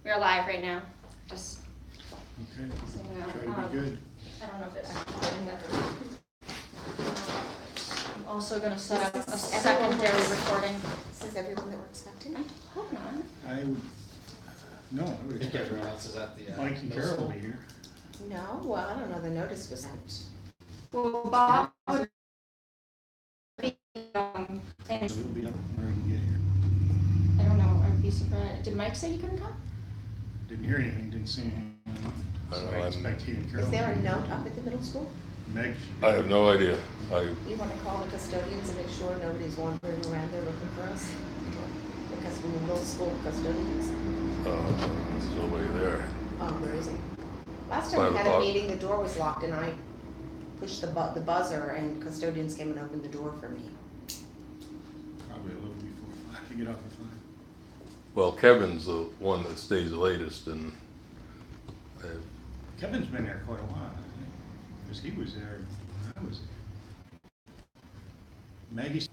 we're live right now. Just Okay. so you know. Try to be good. I don't know if it's recording that. I'm also going to set up a secondary recording. This is everyone that we're expecting? I hope not. I would, no, I would I think expect everyone else is at the. Mike and middle Carol school. will be here. No, well, I don't know, the notice was sent. Well, Bob would be, So and he'll be up where he can get here. I don't know, I'd be surprised. Did Mike say he couldn't come? Didn't hear anything, didn't see anything. I So know, I I'm- expect he and Is Carol. there a note up at the middle school? Meg. I have no idea. You wanna call the custodians and make sure nobody's wandering around there looking for us? Because from the middle school custodians, There's nobody there. there isn't. Last time we 5 had a o'clock. meeting, the door was locked and I pushed the buzzer and custodians came and opened the door for me. Probably a little before 5 to get off at 5. Well, Kevin's the one that stays the latest, and Kevin's been there quite a while, I think, because he was there when I was there. Maggie's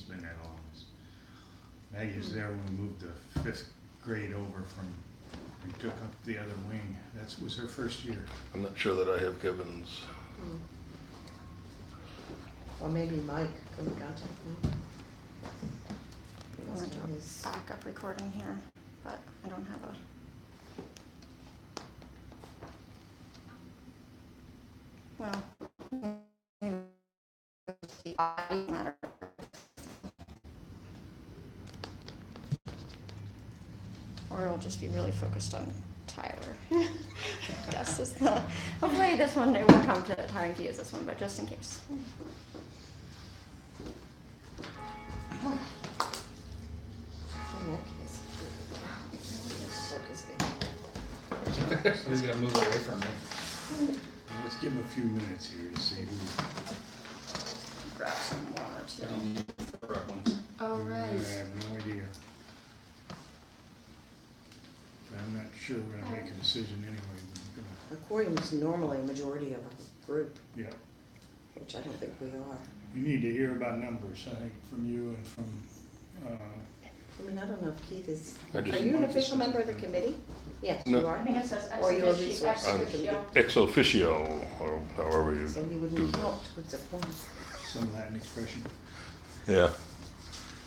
been there the longest. Maggie was there when we moved the 5th grade over from, we took up the other wing. That was her first year. I'm not sure that I have Kevin's. Or maybe Mike could contact me. I want to do a backup recording here, but I don't have a. Well, the audio matter. Or it'll just be really focused on Tyler. Yes, is the, hopefully this one, it won't come to having to use this one, but just in case. In that case. He's gonna move away from me. Let's give him a few minutes here to see who. Grab some water too. Oh, I right. have no idea. I'm not sure we're gonna make a decision anyway. We're A quorum is normally a majority of a group, gonna- Yeah, which I don't think we are. we need to hear about numbers, I think, from you and from, I mean, I don't know if Keith is, I are just- you an official member of the committee? Yes, you No. are. I think it says ex Or you're a officio. resource. Ex officio. Ex officio, or however you So you do wouldn't that. count towards a quorum. some Latin expression. Yeah.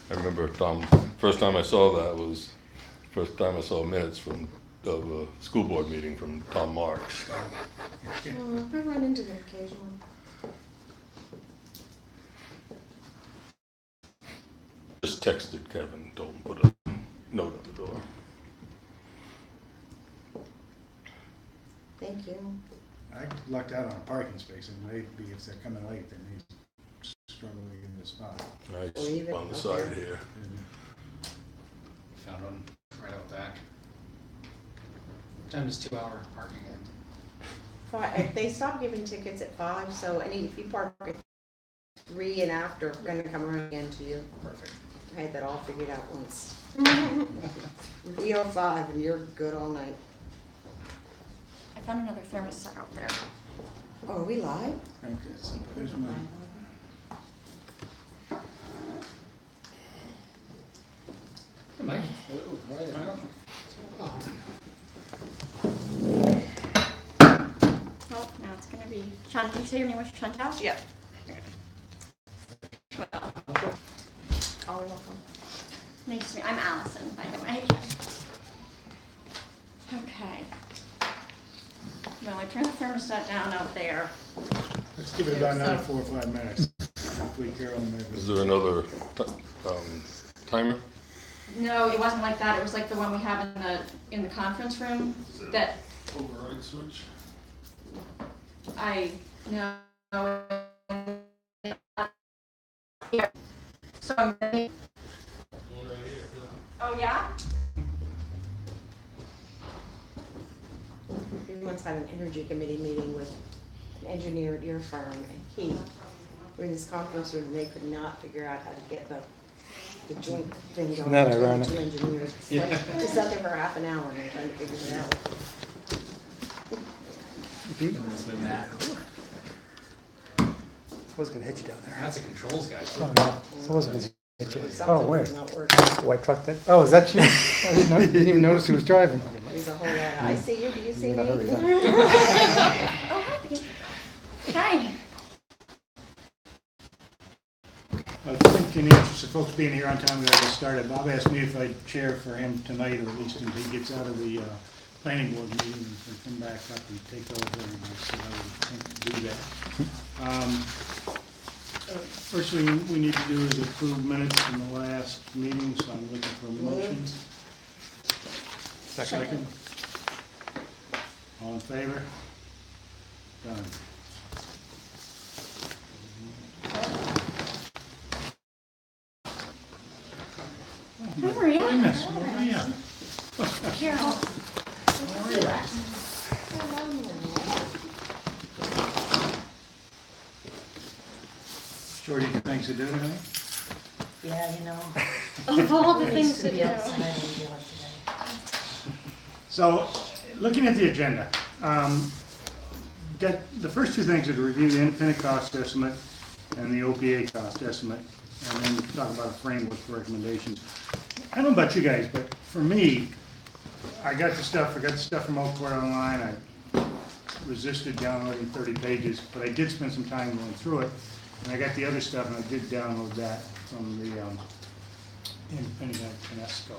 I remember Tom, first time I saw that was, first time I saw minutes of a school board meeting from Tom Marks. Yeah. I run into them occasionally. Just texted Kevin, told him put a note on the door. Thank you. I lucked out on a parking space, and maybe if they're coming late, then they struggle to get in the spot. Or Nice, even on the up side there. here. Found one right out back. What time does 2-hour parking end? They stopped giving tickets at 5, so if you park at 3 and after, we're gonna come around again to you. Perfect. I had that all figured out once. Be 05 and you're good all night. I found another thermostat out there. Oh, are we live? Okay, so there's my, Hey, Mike. Hello. Oh, now it's gonna be, Sean, can you say your name was Chantal? Yeah. Well, Oh, welcome. nice to meet, I'm Allison, by the way. Okay. Well, I turned the thermostat down out there. let's give it about another 4 or 5 minutes. Hopefully Carol and Meg. Is there another timer? No, it wasn't like that, it was like the one we have in the conference room that Override switch? I know. Here. So I'm ready. Oh, yeah? We once had an energy committee meeting with an engineer at your firm, and he, we're in this conference room, and they could not figure out how to get the joint thing going. Isn't that between the ironic? two engineers. It's like, we sat there for half an hour and they're trying to figure it out. It's been that. I was gonna hit you down there. That's a controls guy. Oh, no. So it wasn't Something where? was not working. White truck that, oh, is that you? I didn't even notice who was driving. There's a whole lot. I see you. Do you see You're me? in a hurry, Oh, hi. I think in the interest of folks being here on time, we gotta get started. Bob asked me if I'd chair for him tonight, or at least until he gets out of the planning board meeting and can come back up and take over, and I said I would think to do that. First thing we need to do is approve minutes from the last meeting, so I'm looking for a motion. Second. All in favor? Done. Hi, Maria. Goodness, Maria. Carol. How are you? Shorty, things to do tonight? Yeah, you know. Of all the I things used to be do. outside and do it today. So, looking at the agenda, got the first two things are to review the independent cost estimate and the OPA cost estimate, and then talk about a framework for recommendations. I don't know about you guys, but for me, I got the stuff from Oakport Online. I resisted downloading 30 pages, but I did spend some time going through it. And I got the other stuff, and I did download that from the independent Kinesco.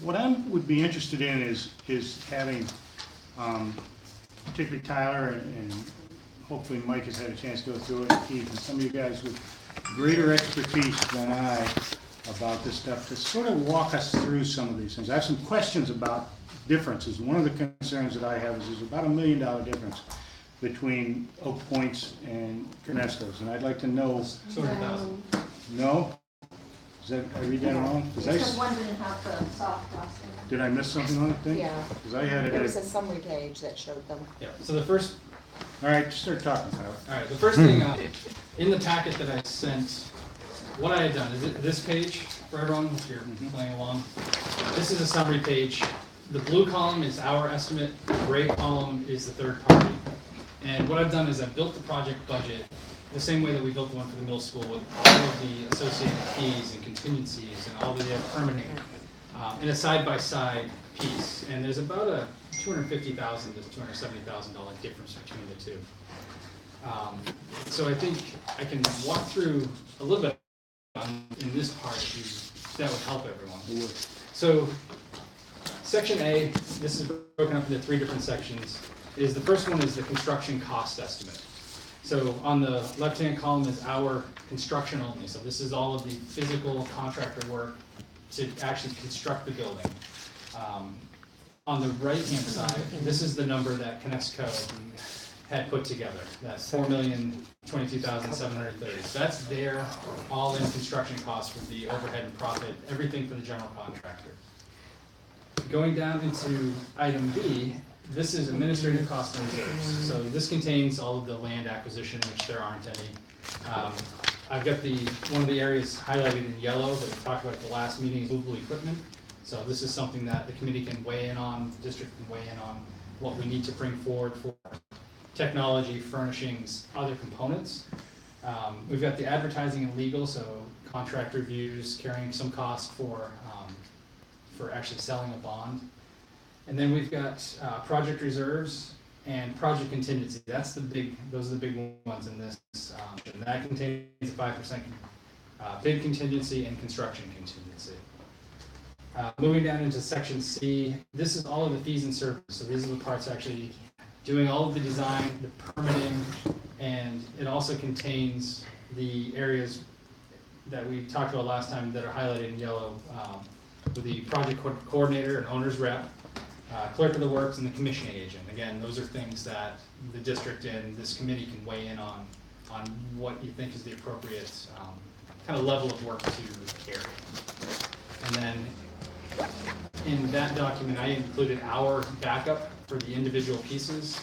What I would be interested in is having, particularly Tyler and hopefully Mike has had a chance to go through it, and Keith, and some of you guys with greater expertise than I about this stuff, to sort of walk us through some of these things. I have some questions about differences. One of the concerns that I have is there's about $1 million difference between Oak Point's and Kinesco's, and I'd like to know, 200,000. no? Is that, I read that wrong? 'Cause I Because s- one didn't have the soft cost in it. Did I miss something on the thing? Yeah. Because I had it There was a at, summary page that showed them. Yeah, so the first, all right, just start talking, Tyler. all right, the first thing, in the packet that I sent, what I had done, is this page, for everyone, if you're playing along, this is a summary page. The blue column is our estimate, the gray column is the third party. And what I've done is I've built the project budget the same way that we built the one for the middle school, with all of the associated fees and contingencies and all the permitting in a side-by-side piece. And there's about a $250,000 to $270,000 difference between the two. So I think I can walk through a little bit in this part, that would help everyone. So, section A, this is broken up into 3 different sections. The first one is the construction cost estimate. So on the left-hand column is our construction only. So this is all of the physical contractor work to actually construct the building. On the right-hand side, this is the number that Kinesco had put together. That's $4,022,730. So that's their all-in construction cost with the overhead and profit, everything for the general contractor. Going down into item B, this is administrative costs and reserves. So this contains all of the land acquisition, which there aren't any. I've got one of the areas highlighted in yellow that we talked about at the last meeting is movable equipment. So this is something that the committee can weigh in on, the district can weigh in on what we need to bring forward for technology, furnishings, other components. We've got the advertising and legal, so contract reviews, carrying some cost for actually selling a bond. And then we've got project reserves and project contingency. Those are the big ones in this. And that contains a 5% bid contingency and construction contingency. Moving down into section C, this is all of the fees and services. So these are the parts actually doing all of the design, the permitting, and it also contains the areas that we talked about last time that are highlighted in yellow, with the project coordinator and owner's rep, clerk of the works, and the commissioning agent. Again, those are things that the district and this committee can weigh in on what you think is the appropriate kind of level of work to carry. And then in that document, I included our backup for the individual pieces.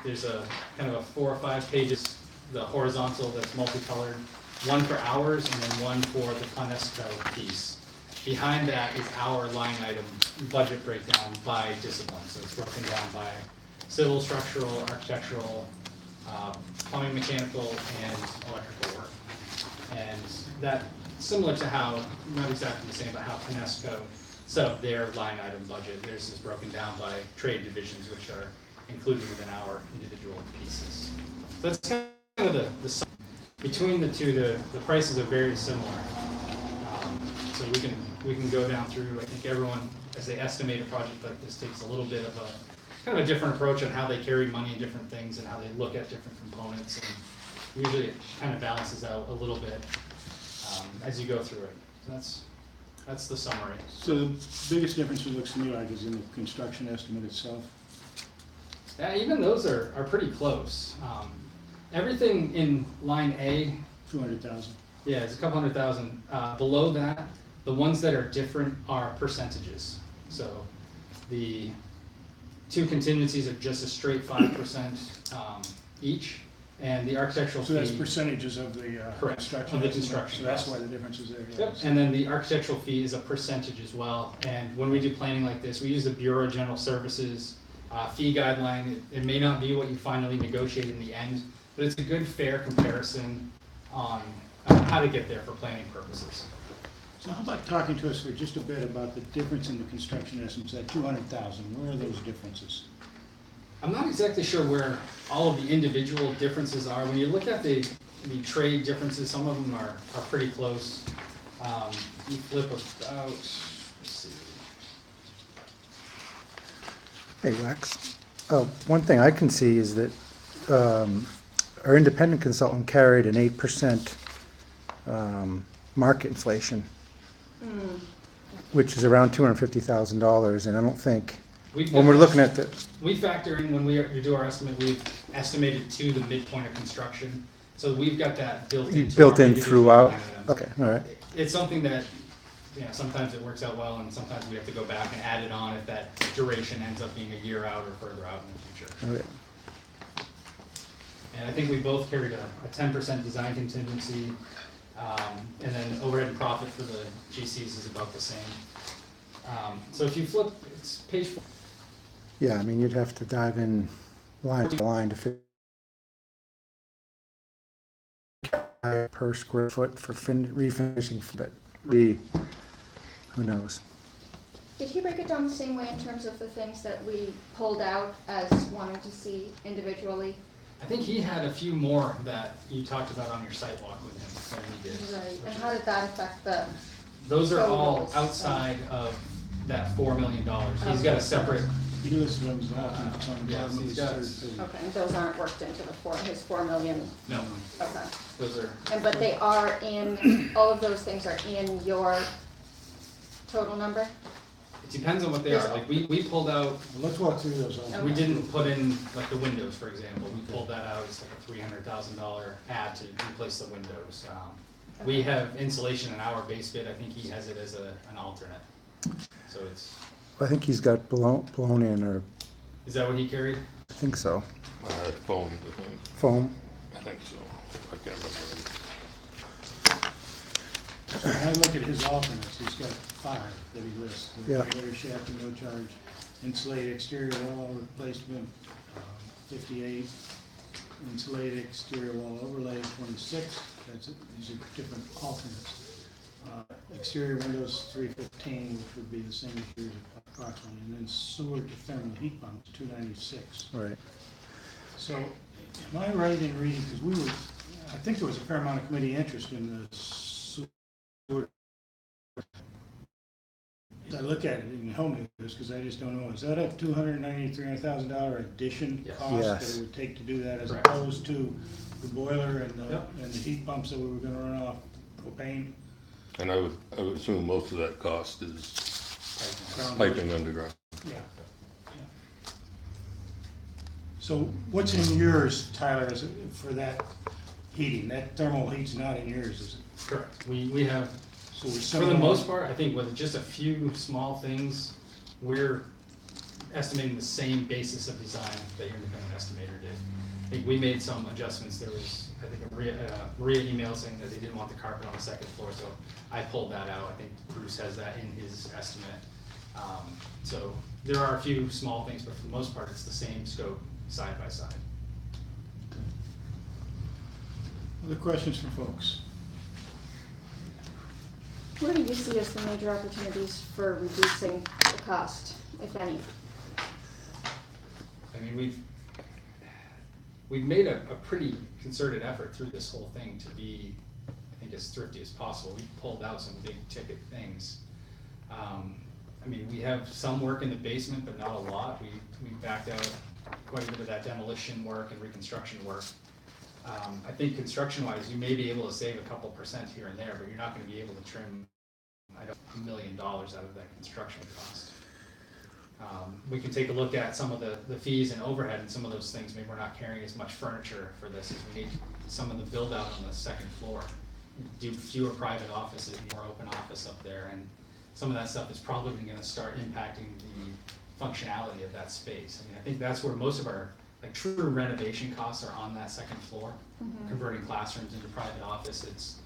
There's a kind of a 4 or 5 pages, the horizontal that's multicolored, one for ours and then one for the Kinesco piece. Behind that is our line item budget breakdown by discipline. So it's broken down by civil, structural, architectural, plumbing, mechanical, and electrical work. And that similar to how, not exactly the same, but how Kinesco set up their line item budget. Theirs is broken down by trade divisions, which are included within our individual pieces. So that's kind of the between the two, the prices are very similar. So we can go down through, I think everyone, as they estimate a project like this, takes a little bit of a, kind of a different approach on how they carry money in different things and how they look at different components. And usually it kind of balances out a little bit as you go through it. So that's the summary. So the biggest difference it looks to me like is in the construction estimate itself. Yeah, even those are pretty close. Everything in line A, 200,000. yeah, it's a couple $100,000. Below that, the ones that are different are percentages. So the two contingencies are just a straight 5% each, and the architectural So that's fee. percentages of the Correct, construction. of the estimate. construction So that's cost. why the difference is there. Yep, and then the architectural fee is a percentage as well. And when we do planning like this, we use the Bureau of General Services fee guideline. It may not be what you finally negotiate in the end, but it's a good, fair comparison on how to get there for planning purposes. So how about talking to us for just a bit about the difference in the construction estimates, that 200,000, where are those differences? I'm not exactly sure where all of the individual differences are. When you look at the trade differences, some of them are pretty close. You flip about, let's see. Hey, Wax. One thing I can see is that our independent consultant carried an 8% market inflation, which is around $250,000, and I don't think, when we're looking at the, We factor in, when we do our estimate, we've estimated to the midpoint of construction. So we've got that built into built our in individual throughout. line items. Okay, all right. It's something that, sometimes it works out well, and sometimes we have to go back and add it on if that duration ends up being a year out or further out in the future. Okay. And I think we both carried a 10% design contingency, and then overhead and profit for the GCs is about the same. So if you flip, it's page 4. Yeah, I mean, you'd have to dive in line to line to fit per square foot for refinishing, but who knows? Did he break it down the same way in terms of the things that we pulled out as wanting to see individually? I think he had a few more that you talked about on your site walk with him than we did. Right, and how did that affect the, Those are all Totals. outside of that $4 million. He's got a separate, You listed them as alternates on the Yes, bottom of he's the got- third page. okay, and those aren't worked into his 4 million, no, okay. those are, And, but they are in, all of those things are in your total number? it depends on what they are. Like, we pulled out, Well, let's walk through those. alternates. we didn't put in, like, the windows, for example. We pulled that out as like a $300,000 ad to replace the windows. We have insulation in our base bid. I think he has it as an alternate. So it's, I think he's got blown in, or is that what he carried? I think so, Phone, I think. foam. I think so. I can't remember. So when I look at his alternates, he's got 5 that he lists. The Yeah. radiator shaft and no charge, insulated exterior wall replacement, 58, insulated exterior wall overlay, 26. These are different alternates. Exterior windows, 315, which would be the same as yours approximately, and then sewer to thermal heat pumps, 296. Right. So, am I right in reading, because I think there was a fair amount of committee interest in the sewer. I look at it, you can help me with this, because I just don't know, is that a $290,000, $300,000 addition Yes. cost that Yes. it would take to do that, as Correct. opposed to the boiler and Yep. the heat pumps that we were gonna run off propane? And I would assume most of that cost is Ground piping underground. Yeah. So what's in yours, Tyler, is it for that heating? That thermal heat's not in yours, is it? Correct. We have, So we're for the similar- most part, I think with just a few small things, we're estimating the same basis of design that your independent estimator did. I think we made some adjustments. There was, I think, a Maria email saying that they didn't want the carpet on the second floor, so I pulled that out. I think Bruce has that in his estimate. So there are a few small things, but for the most part, it's the same scope, side by side. Other questions from folks? Where do you see as the major opportunities for reducing the cost, if any? I mean, we've made a pretty concerted effort through this whole thing to be, I think, as thrifty as possible. We've pulled out some big ticket things. I mean, we have some work in the basement, but not a lot. We backed out quite a bit of that demolition work and reconstruction work. I think construction-wise, you may be able to save a couple percent here and there, but you're not gonna be able to trim, $1 million out of that construction cost. We can take a look at some of the fees and overhead and some of those things. Maybe we're not carrying as much furniture for this as we need. Some of the build out on the second floor, do fewer private offices, more open office up there, and some of that stuff is probably gonna start impacting the functionality of that space. I mean, I think that's where most of our like true renovation costs are on that second floor, converting classrooms into private office. It's,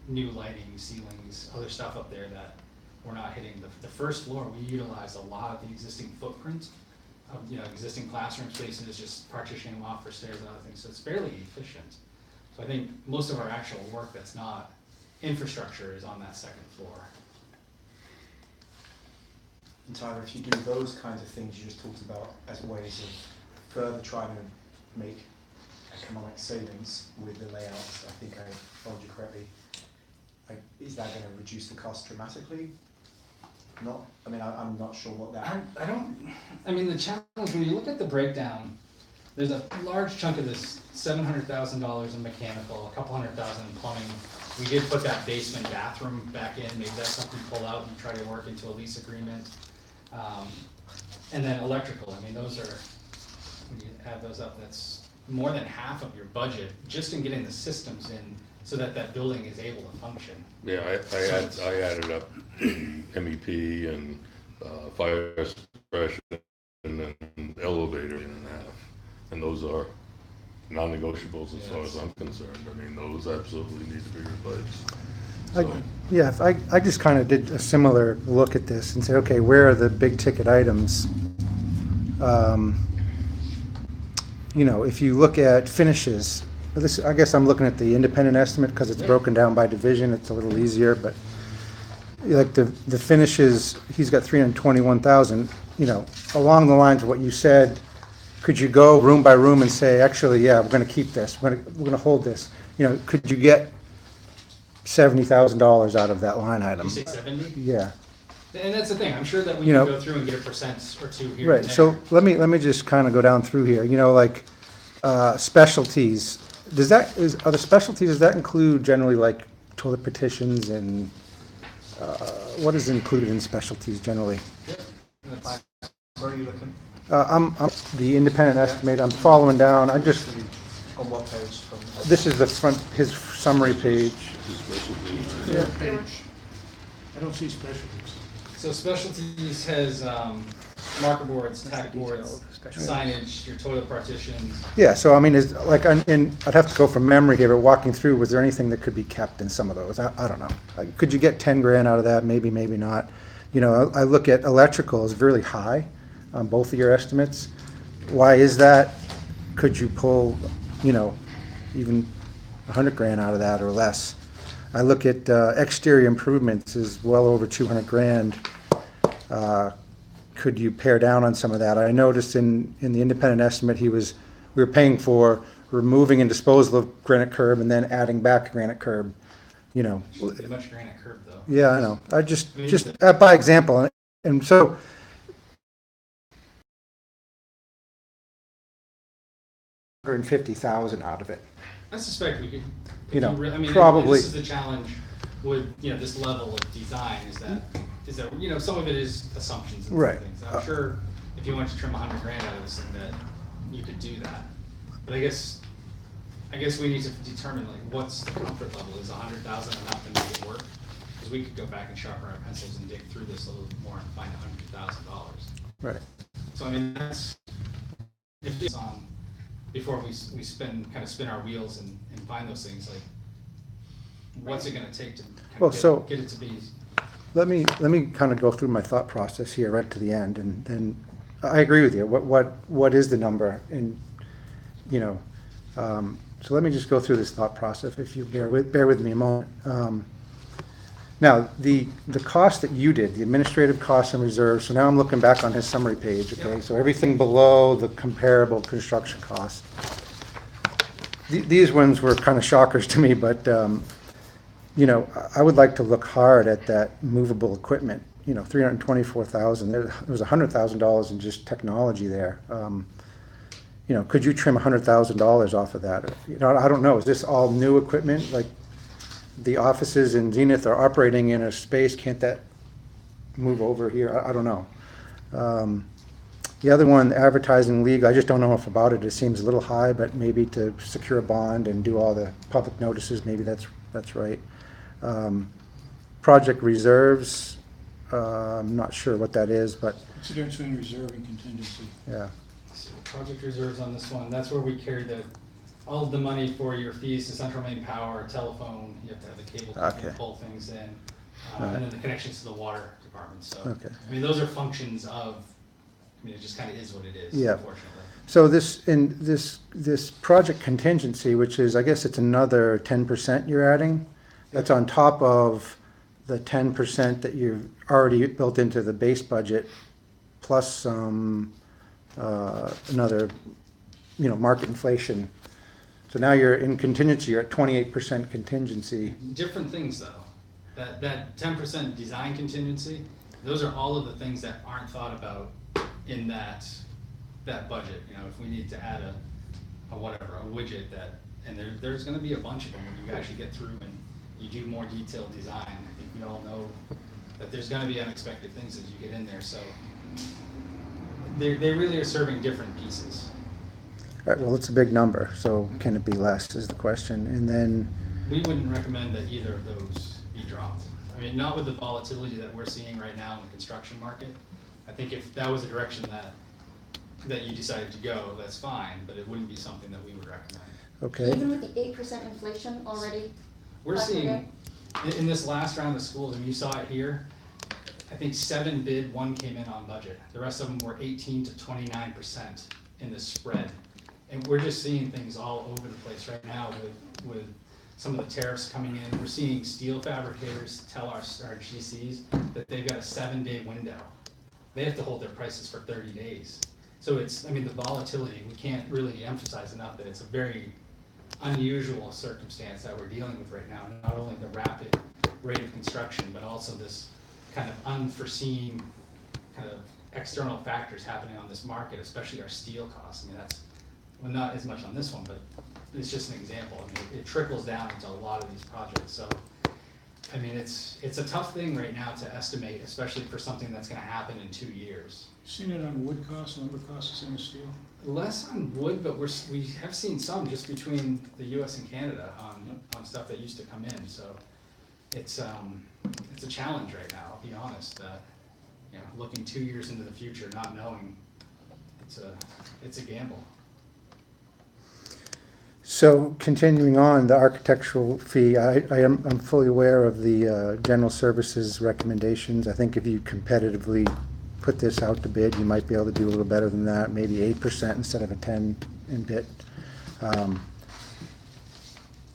new lighting, ceilings, other stuff up there that we're not hitting. The first floor, we utilize a lot of the existing footprint of, existing classroom spaces, just partitioning them off for stairs and other things. So it's fairly efficient. So I think most of our actual work that's not infrastructure is on that second floor. And Tyler, if you do those kinds of things you just talked about as ways of further trying to make economic savings with the layouts, I think I followed you correctly, is that going to reduce the cost dramatically? Not, I mean, I'm not sure what that. I mean, the challenge, when you look at the breakdown, there's a large chunk of this $700,000 in mechanical, a couple $100,000 in plumbing. We did put that basement bathroom back in. Maybe that's something to pull out and try to work into a lease agreement. And then electrical, I mean, those are, when you add those up, that's more than half of your budget just in getting the systems in so that that building is able to function. Yeah, I added up MEP and fire suppression and elevator in and a half. And those are non-negotiables as far as I'm concerned. I mean, those absolutely need to be replaced. So, I just kind of did a similar look at this and said, okay, where are the big ticket items? If you look at finishes, I guess I'm looking at the independent estimate because it's broken down by division. It's a little easier, but like the finishes, he's got 321,000. Along the lines of what you said, could you go room by room and say, actually, yeah, we're going to keep this. We're going to hold this. Could you get $70,000 out of that line item? You say 70? Yeah. And that's the thing. I'm sure that we can go through and get a percent or two here. Right. And there. So let me just kind of go down through here. Specialties. Are the specialties? Does that include generally like toilet petitions and what is included in specialties generally? That's, Where are you looking? I'm the independent estimate. I'm following down. On what page? This is the front, his summary page. Third page. I don't see specialties. so specialties has marker boards, tack boards, signage, your toilet partitions. Yeah, so I mean, I'd have to go from memory here, but walking through, was there anything that could be kept in some of those? I don't know. Could you get 10 grand out of that? Maybe, maybe not. I look at electrical is really high on both of your estimates. Why is that? Could you pull, even 100 grand out of that or less? I look at exterior improvements is well over 200 grand. Could you pare down on some of that? I noticed in the independent estimate, we were paying for removing and disposal of granite curb and then adding back granite curb, Too much granite curb though. Yeah, I know. I just by example, and so 150,000 out of it. I suspect we could. Probably. This is the challenge with this level of design is that some of it is assumptions and Right. things. I'm sure if you wanted to trim 100 grand out of this thing that you could do that. But I guess we need to determine what's the comfort level. Is 100,000 enough to make it work? Because we could go back and sharpen our pencils and dig through this a little bit more and find $100,000. Right. So I mean that's if it's on before we spin our wheels and find those things what's it going to take to get it to be. Let me kind of go through my thought process here right to the end, and then I agree with you. What is the number? And so let me just go through this thought process. If you bear with me a moment. Now, the cost that you did, the administrative costs and reserves, so now I'm looking back on his summary page, okay? Yep. So everything below the comparable construction costs. These ones were kind of shockers to me, but, you know, I would like to look hard at that movable equipment, you know, 324,000. There was $100,000 in just technology there. You know, could you trim $100,000 off of that? You know, I don't know, is this all new equipment? Like, the offices in Zenith are operating in a space, can't that move over here? I don't know. The other one, advertising league, I just don't know enough about it. It seems a little high, but maybe to secure a bond and do all the public notices, maybe that's right. Project reserves, I'm not sure what that is, but What's the difference between reserve and contingency? yeah. So project reserves on this one, that's where we carry all of the money for your fees to central main power, telephone, you have to have the cable to Okay. pull things in, Right. and then the connections to the water department, so. Okay. I mean, those are functions of, I mean, it just kind of is what it is, Yeah. unfortunately. So this project contingency, which is, I guess it's another 10% you're adding? That's on top of the 10% that you've already built into the base budget, plus some, another, you know, market inflation. So now you're in contingency, you're at 28% contingency. Different things though, that 10% design contingency, those are all of the things that aren't thought about in that budget. You know, if we need to add a whatever, a widget that, and there's gonna be a bunch of them when you actually get through and you do more detailed design. I think we all know that there's gonna be unexpected things as you get in there, so they really are serving different pieces. All right, well, it's a big number, so can it be less is the question. And then, We wouldn't recommend that either of those be dropped. I mean, not with the volatility that we're seeing right now in the construction market. I think if that was a direction that you decided to go, that's fine, but it wouldn't be something that we would recommend. okay, Even with the 8% inflation already? We're That's seeing, okay. in this last round of schools, and you saw it here, I think 7 bid, 1 came in on budget. The rest of them were 18 to 29% in the spread. And we're just seeing things all over the place right now with some of the tariffs coming in. We're seeing steel fabricators tell our GCs that they've got a 7-day window. They have to hold their prices for 30 days. So it's, I mean, the volatility, we can't really emphasize enough that it's a very unusual circumstance that we're dealing with right now. Not only the rapid rate of construction, but also this kind of unforeseen kind of external factors happening on this market, especially our steel costs. I mean, that's, well, not as much on this one, but it's just an example. I mean, it trickles down into a lot of these projects. So, I mean, it's a tough thing right now to estimate, especially for something that's gonna happen in 2 years. Seen it on wood costs, lumber costs, the same as steel? Less on wood, but we have seen some just between the US and Canada on stuff that used to come in, so it's a challenge right now, I'll be honest, you know, looking 2 years into the future, not knowing, it's a gamble. so continuing on, the architectural fee, I'm fully aware of the general services recommendations. I think if you competitively put this out to bid, you might be able to do a little better than that, maybe 8% instead of a 10 in bid.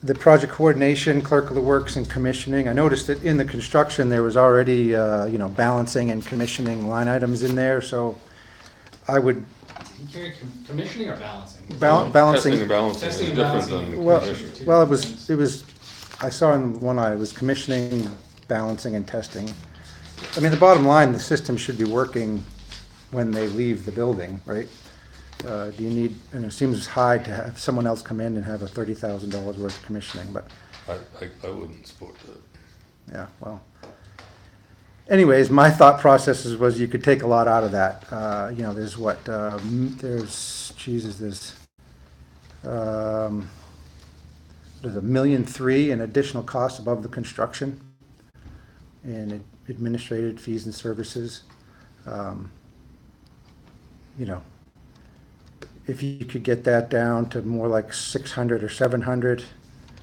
The project coordination, clerk of the works, and commissioning, I noticed that in the construction, there was already, you know, balancing and commissioning line items in there, so I would, You carry commissioning or balancing? balancing. Testing and balancing is Testing and different balancing. than Well, commission. well, it was, I saw in one eye, it was commissioning, balancing, and testing. I mean, the bottom line, the system should be working when they leave the building, right? Do you need, and it seems high to have someone else come in and have a $30,000 worth of commissioning, but, I wouldn't support that. yeah, well. Anyways, my thought processes was you could take a lot out of that. You know, there's what, there's, Jesus, there's $1.3 million in additional costs above the construction and administrative fees and services. You know, if you could get that down to more like 600 or 700,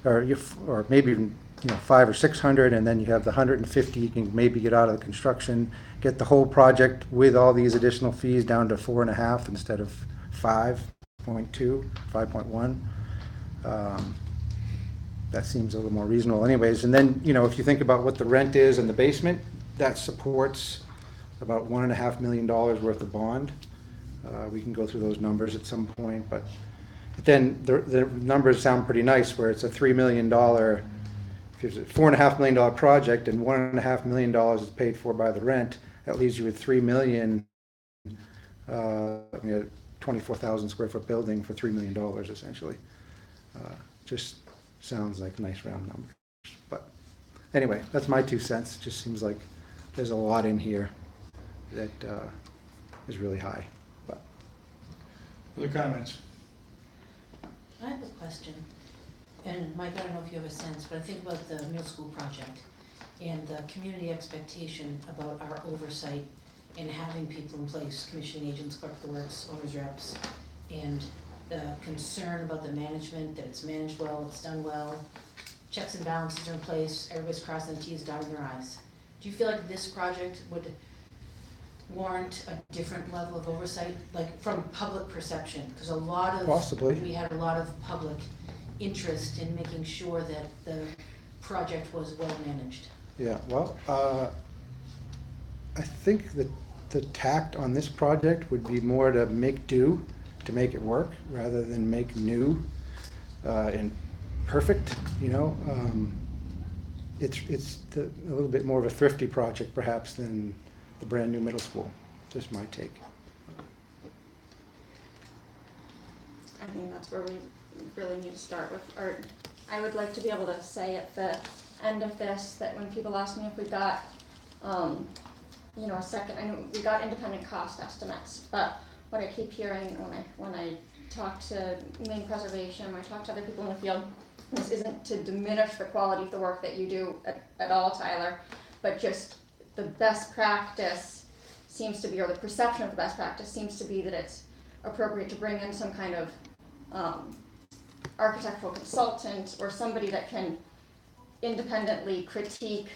or maybe even, you know, 500 or 600, and then you have the 150 you can maybe get out of the construction, get the whole project with all these additional fees down to 4.5 instead of 5.2, 5.1. that seems a little more reasonable anyways. And then, you know, if you think about what the rent is in the basement, that supports about $1.5 million worth of bond. We can go through those numbers at some point, but then the numbers sound pretty nice where it's a $3 million, if it's a $4.5 million project and $1.5 million is paid for by the rent, that leaves you with $3 million, 24,000 square foot building for $3 million essentially. Just sounds like nice round numbers. But anyway, that's my 2 cents. Just seems like there's a lot in here that is really high. But Other comments? I have a question, and Mike, I don't know if you have a sense, but I think about the middle school project and the community expectation about our oversight and having people in place, commission agents, clerk of the works, owners reps, and the concern about the management, that it's managed well, it's done well, checks and balances are in place, everybody's crossing the T's, dotting their I's. Do you feel like this project would warrant a different level of oversight, like from public perception? Because a lot of, Possibly. we had a lot of public interest in making sure that the project was well managed. yeah, well, I think that the tact on this project would be more to make do, to make it work, rather than make new and perfect, you know. It's a little bit more of a thrifty project perhaps than the brand new middle school, just my take. I think that's where we really need to start with, or I would like to be able to say at the end of this, that when people ask me if we got, you know, I know we got independent cost estimates, but what I keep hearing when I talk to main preservation, when I talk to other people in the field, this isn't to diminish the quality of the work that you do at all, Tyler, but just the best practice seems to be, or the perception of the best practice seems to be that it's appropriate to bring in some kind of architectural consultant or somebody that can independently critique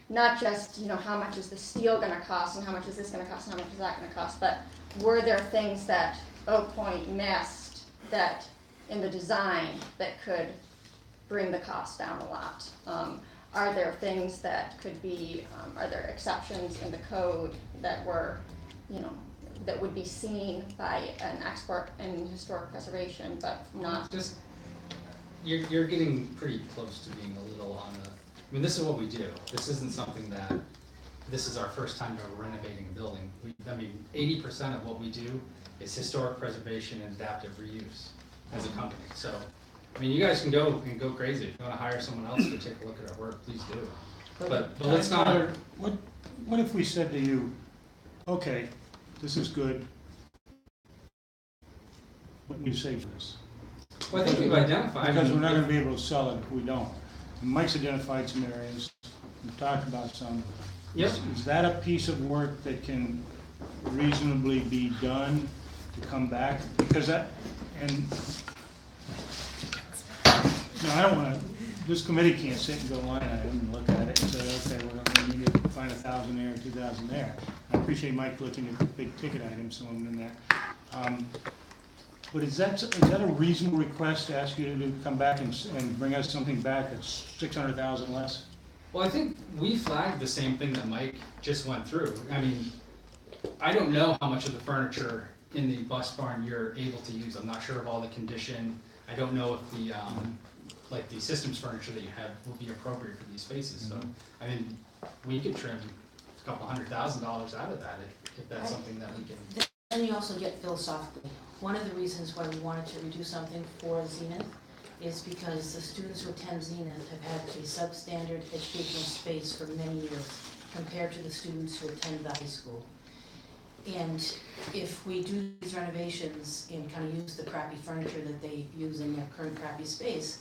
not just, you know, how much is the steel going to cost and how much is this going to cost and how much is that going to cost, but were there things that Oak Point missed that in the design that could bring the cost down a lot? Are there things that could be, are there exceptions in the code that were, you know, that would be seen by an expert in historic preservation, but not? Just, you're getting pretty close to being a little on the, I mean, this is what we do. This isn't something that, this is our first time ever renovating a building. I mean, 80% of what we do is historic preservation and adaptive reuse as a company. So, I mean, you guys can go crazy. If you want to hire someone else to take a look at our work, please do. But let's not. Tyler, what if we said to you, okay, this is good, what do you say for this? Well, I think we've identified. Because we're not gonna be able to sell it if we don't. And Mike's identified some areas, we've talked about some. Yep. Is that a piece of work that can reasonably be done to come back? Because that, and, no, I don't wanna, this committee can't sit and go line item and look at it and say, okay, we need to find 1,000 there, 2,000 there. I appreciate Mike looking at big ticket items, some of them in there. But is that a reasonable request to ask you to come back and bring us something back that's 600,000 less? Well, I think we flagged the same thing that Mike just went through. I mean, I don't know how much of the furniture in the bus barn you're able to use. I'm not sure of all the condition. I don't know if the, like the systems furniture that you have will be appropriate for these spaces. So, I mean, we could trim a couple $100,000 out of that if that's something that we can. And you also get philosophically. One of the reasons why we wanted to redo something for Zenith is because the students who attend Zenith have had a substandard educational space for many years compared to the students who attend the high school. And if we do these renovations and kind of use the crappy furniture that they use in their current crappy space,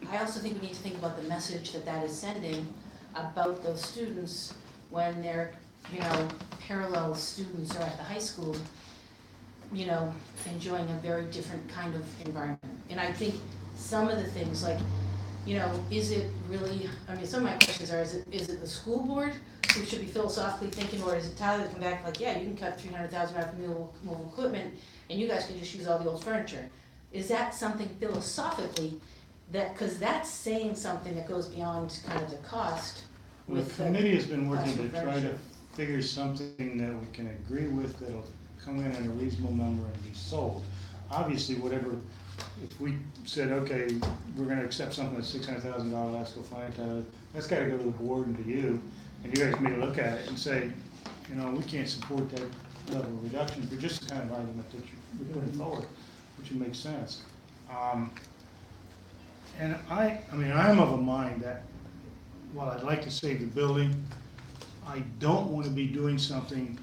I also think we need to think about the message that that is sending about those students when their, you know, parallel students are at the high school, you know, enjoying a very different kind of environment. And I think some of the things like, you know, is it really, I mean, some of my questions are, is it the school board who should be philosophically thinking, or is it Tyler to come back like, yeah, you can cut 300,000 out of mobile equipment and you guys can just use all the old furniture? Is that something philosophically That, because that's saying something that goes beyond kind of the cost Well, with the the. committee has been working cost to of try to furniture. figure something that we can agree with that'll come in at a reasonable number and be sold. Obviously, whatever, if we said, okay, we're gonna accept something that's $600,000, let's go find it, that's gotta go to the board and to you, and you guys may look at it and say, you know, we can't support that level of reduction for just the kind of argument that you're putting forward, which would make sense. And I'm of a mind that while I'd like to save the building, I don't want to be doing something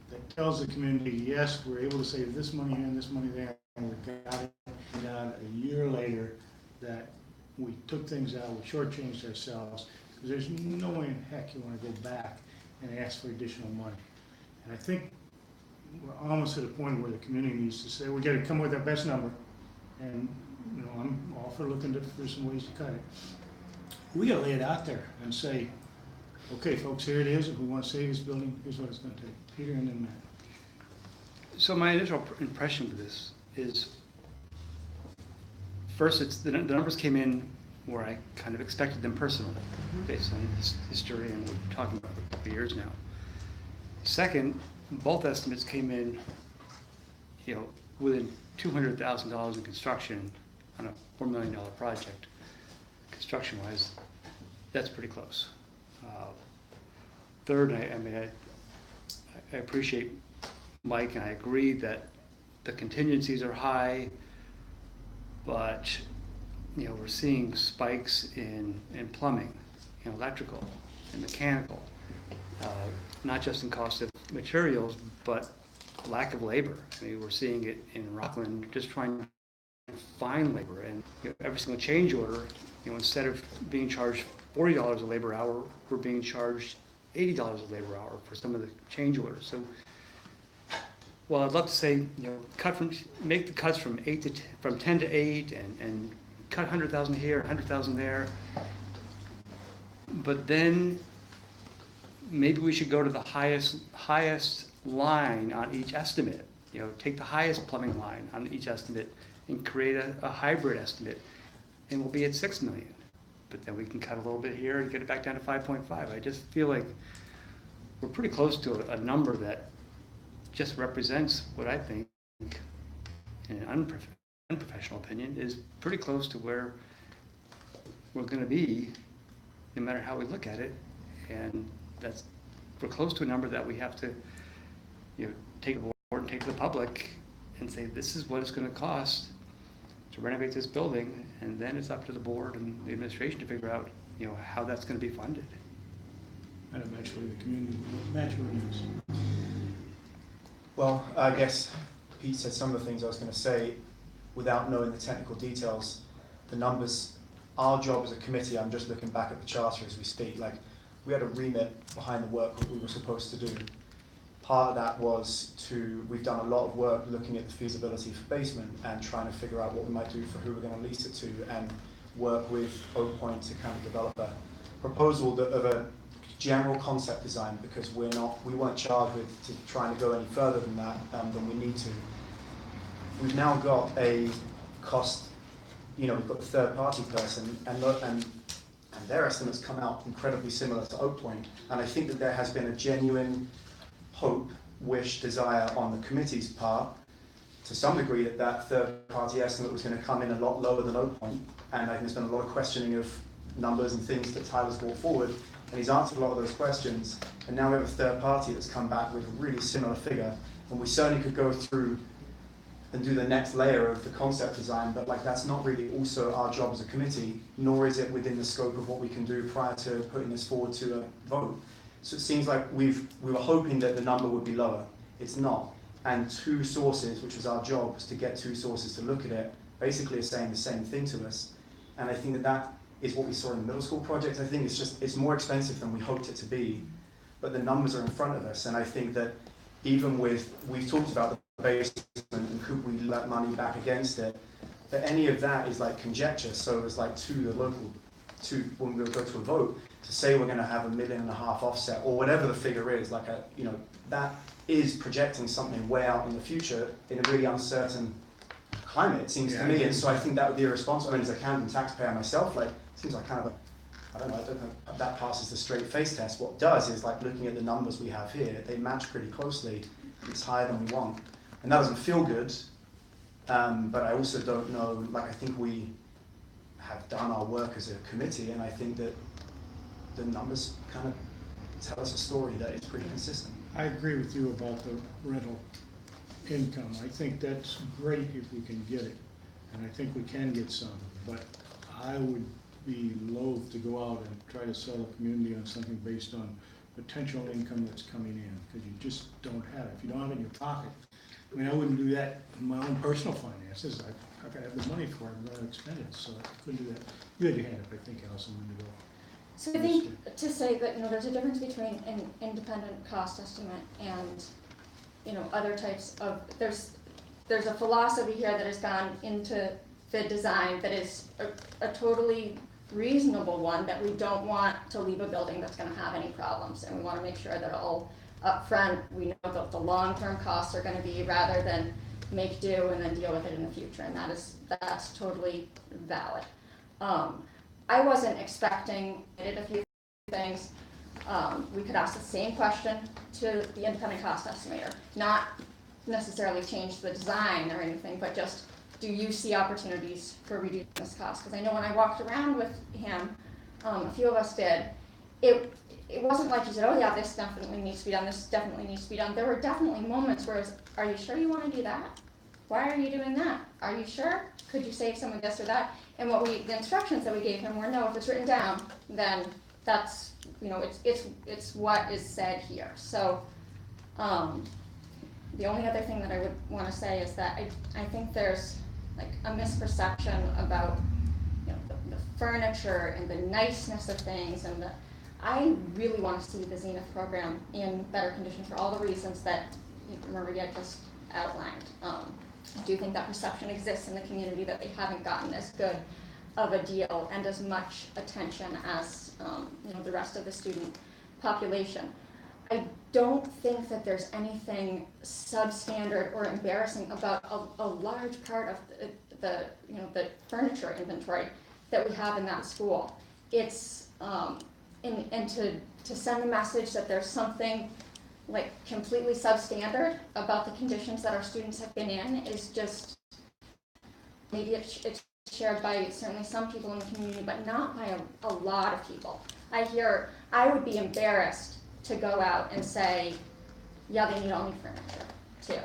that tells the community, yes, we're able to save this money here and this money there, and we got it done a year later, that we took things out, we shortchanged ourselves, because there's no way in heck you want to go back and ask for additional money. And I think we're almost at a point where the community needs to say, we got to come with our best number, and, you know, I'm all for looking for some ways to cut it. We got to lay it out there and say, okay, folks, here it is. If we want to save this building, here's what it's going to take. Peter and then Matt. So my initial impression of this is, first, it's the numbers came in where I kind of expected them personally, based on this history, and we're talking about it for years now. Second, both estimates came in, you know, within $200,000 in construction on a $4 million project. Construction-wise, that's pretty close. Third, I appreciate Mike, and I agree that the contingencies are high, but, you know, we're seeing spikes in plumbing, in electrical, and mechanical, not just in cost of materials, but lack of labor. I mean, we're seeing it in Rockland, just trying to find labor, and, you know, every single change order, you know, instead of being charged $40 a labor hour, we're being charged $80 a labor hour for some of the change orders. So, well, I'd love to say, you know, make the cuts from 10 to 8, and cut 100,000 here, 100,000 there. But then maybe we should go to the highest line on each estimate. You know, take the highest plumbing line on each estimate and create a hybrid estimate, and we'll be at 6 million. But then we can cut a little bit here and get it back down to 5.5. I just feel like we're pretty close to a number that just represents what I think, in an unprofessional opinion, is pretty close to where we're going to be, no matter how we look at it. And we're close to a number that we have to, you know, take the board and take to the public and say, this is what it's going to cost to renovate this building, and then it's up to the board and the administration to figure out, you know, how that's going to be funded. And eventually the community will match what it is. Well, I guess Pete said some of the things I was going to say without knowing the technical details. The numbers, our job as a committee, I'm just looking back at the charter as we speak, like, we had a remit behind the work that we were supposed to do. Part of that was we've done a lot of work looking at the feasibility for basement and trying to figure out what we might do for who we're going to lease it to, and work with Oak Point to kind of develop a proposal of a general concept design, because we weren't charged with trying to go any further than that than we need to. We've now got a cost, you know, we've got a third party person, and their estimates come out incredibly similar to Oak Point, and I think that there has been a genuine hope, wish, desire on the committee's part, to some degree, that third party estimate was going to come in a lot lower than Oak Point, and I think there's been a lot of questioning of numbers and things that Tyler's brought forward, and he's answered a lot of those questions, and now we have a third party that's come back with a really similar figure, and we certainly could go through and do the next layer of the concept design, but like, that's not really also our job as a committee, nor is it within the scope of what we can do prior to putting this forward to a vote. So it seems like we were hoping that the number would be lower. It's not. And two sources, which was our job, was to get two sources to look at it, basically are saying the same thing to us. And I think that is what we saw in the middle school project. I think it's more expensive than we hoped it to be, but the numbers are in front of us. And I think that even we've talked about the basement and could we let money back against it, but any of that is like conjecture. So it's like when we go to a vote, to say we're going to have $1.5 million offset or whatever the figure is, like that is projecting something way out in the future in a really uncertain climate, it seems Yeah, to I me, agree. and so I think that would be a responsible, I mean, as a Camden taxpayer myself, like, it seems like kind of a, I don't know if that passes the straight face test. What it does is, like, looking at the numbers we have here, they match pretty closely, it's higher than we want, and that doesn't feel good, but I also don't know, like, I think we have done our work as a committee, and I think that the numbers kind of tell us a story that is pretty consistent. I agree with you about the rental income. I think that's great if we can get it, and I think we can get some, but I would be loath to go out and try to sell a community on something based on potential income that's coming in, because you just don't have it. If you don't have it in your pocket, I mean, I wouldn't do that in my own personal finances. I gotta have the money for it, I'm gonna expend it, so I couldn't do that. You had your hand up, I think, Allison, when you go. So I think to say that, there's a difference between an independent cost estimate and, other types of, there's a philosophy here that has gone into the design that is a totally reasonable one, that we don't want to leave a building that's gonna have any problems, and we wanna make sure that all upfront, we know what the long-term costs are gonna be, rather than make do and then deal with it in the future, and that's totally valid. I wasn't expecting, I did a few things. We could ask the same question to the independent cost estimator, not necessarily change the design or anything, but just, do you see opportunities for reducing this cost? Because I know when I walked around with him, a few of us did, it wasn't like he said, oh yeah, this definitely needs to be done, this definitely needs to be done. There were definitely moments where it was, are you sure you want to do that? Why are you doing that? Are you sure? Could you save someone this or that? And the instructions that we gave him were, no, if it's written down, then that's, it's what is said here. So, the only other thing that I would want to say is that I think there's like a misperception about, the furniture and the niceness of things, and I really want to see the Zenith program in better condition for all the reasons that Maria just outlined. I do think that perception exists in the community that they haven't gotten as good of a deal and as much attention as the rest of the student population. I don't think that there's anything substandard or embarrassing about a large part of the furniture inventory that we have in that school. It's and to send the message that there's something like completely substandard about the conditions that our students have been in is just, maybe it's shared by certainly some people in the community, but not by a lot of people. I would be embarrassed to go out and say, yeah, they need all new furniture too.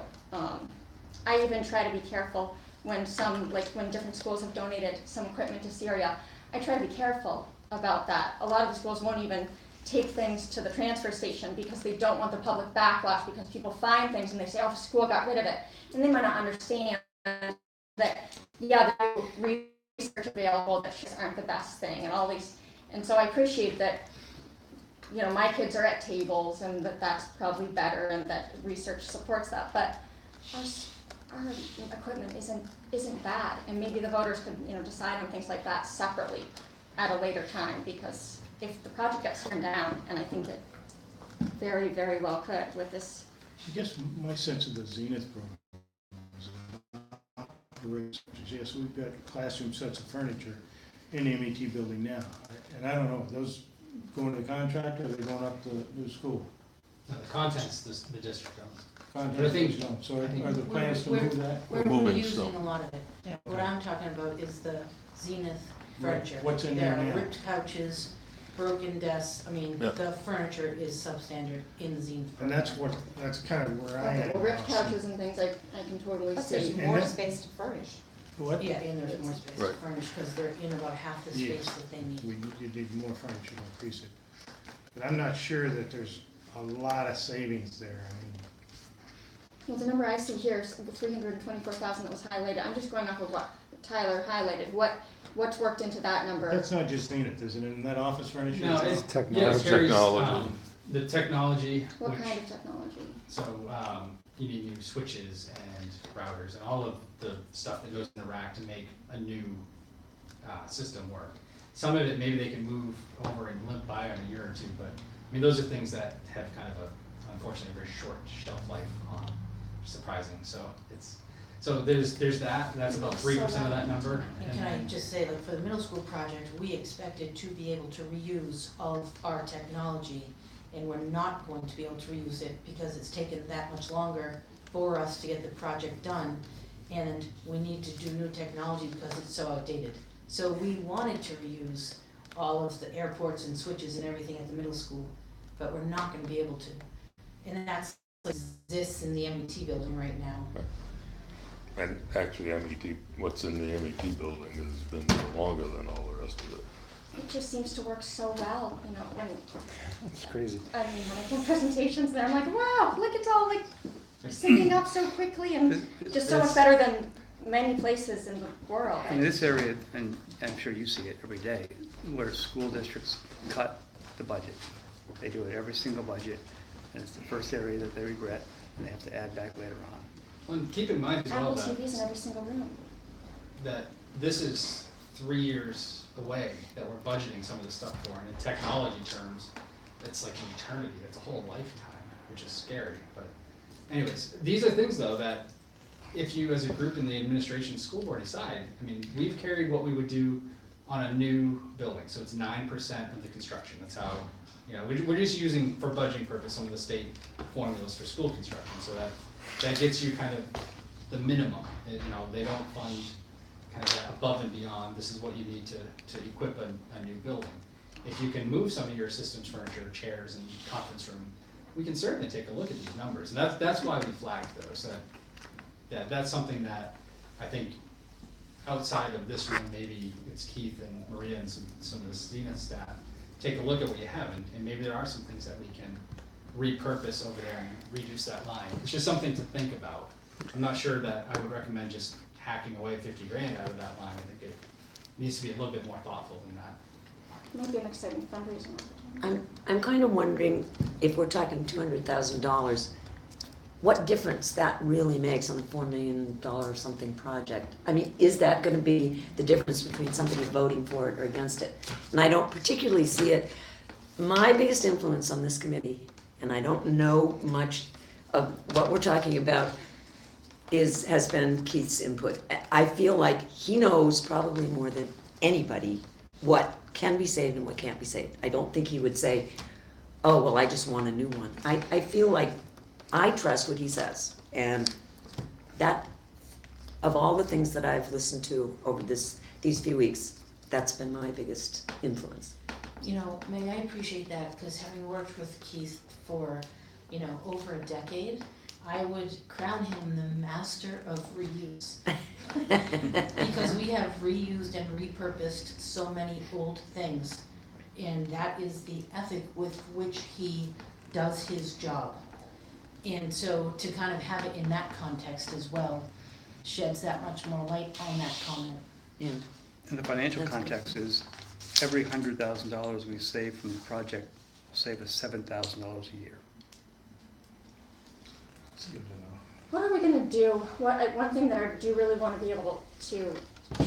I even try to be careful when when different schools have donated some equipment to Syria, I try to be careful about that. A lot of the schools won't even take things to the transfer station because they don't want the public backlash, because people find things and they say, oh, the school got rid of it. And they might not understand that, yeah, there's research available that just aren't the best thing and all these. And so I appreciate that, my kids are at tables and that's probably better and that research supports that. But our equipment isn't bad, and maybe the voters could, decide on things like that separately at a later time, because if the project gets turned down, and I think it very, very well could with this. I guess my sense of the Zenith program is, yes, we've got classroom sets of furniture in the MET building now. And I don't know, those going to the contractor, or are they going up to the school? The contents, the district owns. Contractors I think- don't. So I think- are the plans to move that? We're moving using some. a lot of it. Yeah. What I'm talking about is the Zenith furniture. What's in there There now? are ripped couches, broken desks, Yeah. the furniture is substandard in the Zenith. And that's kind of where I am. Well, ripped couches and things I can totally Plus there's see. more that- space to furnish. What? Yeah, and there's more space to Right. furnish, because they're in about half the Yes. space that they need. You need more furniture to increase it. But I'm not sure that there's a lot of savings there. I mean, Well, the number I see here is the 324,000 that was highlighted. I'm just going off of what Tyler highlighted. What's worked into that number? that's not just Zenith, is it? In that office furniture? No, as well? it's, Technology. yeah, it carries, Technology. the technology, What which, kind of technology? so, you need new switches and routers and all of the stuff that goes in the rack to make a new, system work. Some of it, maybe they can move over and limp by in a year or two, but, I mean, those are things that have kind of unfortunately, a very short shelf life, surprising, so it's, So there's that, that's about 3% of that number. And can I just say, like, for the middle school project, we expected to be able to reuse all of our technology, and we're not going to be able to reuse it because it's taken that much longer for us to get the project done, and we need to do new technology because it's so outdated. So we wanted to reuse all of the airports and switches and everything at the middle school, but we're not gonna be able to. And that's what exists in the MET building right now. And actually, what's in the MET building has been there longer than all the rest of it. It just seems to work so well, you know, when, It's crazy. I mean, when I give presentations there, I'm like, wow, look, it's all like syncing up so quickly and just so much better than many places in the world. In this area, and I'm sure you see it every day, where school districts cut the budget. They do it every single budget, and it's the first area that they regret, and they have to add back later on. Well, and keep in mind as well Apple that, TVs in every single room. that this is 3 years away that we're budgeting some of this stuff for, and in technology terms, it's like an eternity, it's a whole lifetime, which is scary, but anyways, these are things though that if you as a group in the administration school board decide, I mean, we've carried what we would do on a new building, so it's 9% of the construction, that's how, you know, we're just using for budgeting purpose some of the state formulas for school construction, so that gets you kind of the minimum, you know, they don't fund kind of that above and beyond, this is what you need to equip a new building. If you can move some of your systems, furniture, chairs, and conference room, we can certainly take a look at these numbers, and that's why we flagged those, that's something that I think outside of this room, maybe it's Keith and Maria and some of the Zenith staff, take a look at what you have, and maybe there are some things that we can repurpose over there and reduce that line. It's just something to think about. I'm not sure that I would recommend just hacking away 50 grand out of that line. I think it needs to be a little bit more thoughtful than that. Maybe an exciting fundraising opportunity. I'm kind of wondering if we're talking $200,000, what difference that really makes on a $4 million something project. I mean, is that going to be the difference between somebody voting for it or against it? And I don't particularly see it. My biggest influence on this committee, and I don't know much of what we're talking about, has been Keith's input. I feel like he knows probably more than anybody what can be saved and what can't be saved. I don't think he would say, oh, well, I just want a new one. I feel like I trust what he says. And that, of all the things that I've listened to over these few weeks, that's been my biggest influence. You know, May, I appreciate that, because having worked with Keith for, you know, over a decade, I would crown him the master of reuse. Because we have reused and repurposed so many old things, and that is the ethic with which he does his job. And so to kind of have it in that context as well sheds that much more light on that comment. Yeah. And the financial That's good. context is every $100,000 we save from the project will save us $7,000 a year. It's good to know. What are we gonna do? One thing that I do really wanna be able to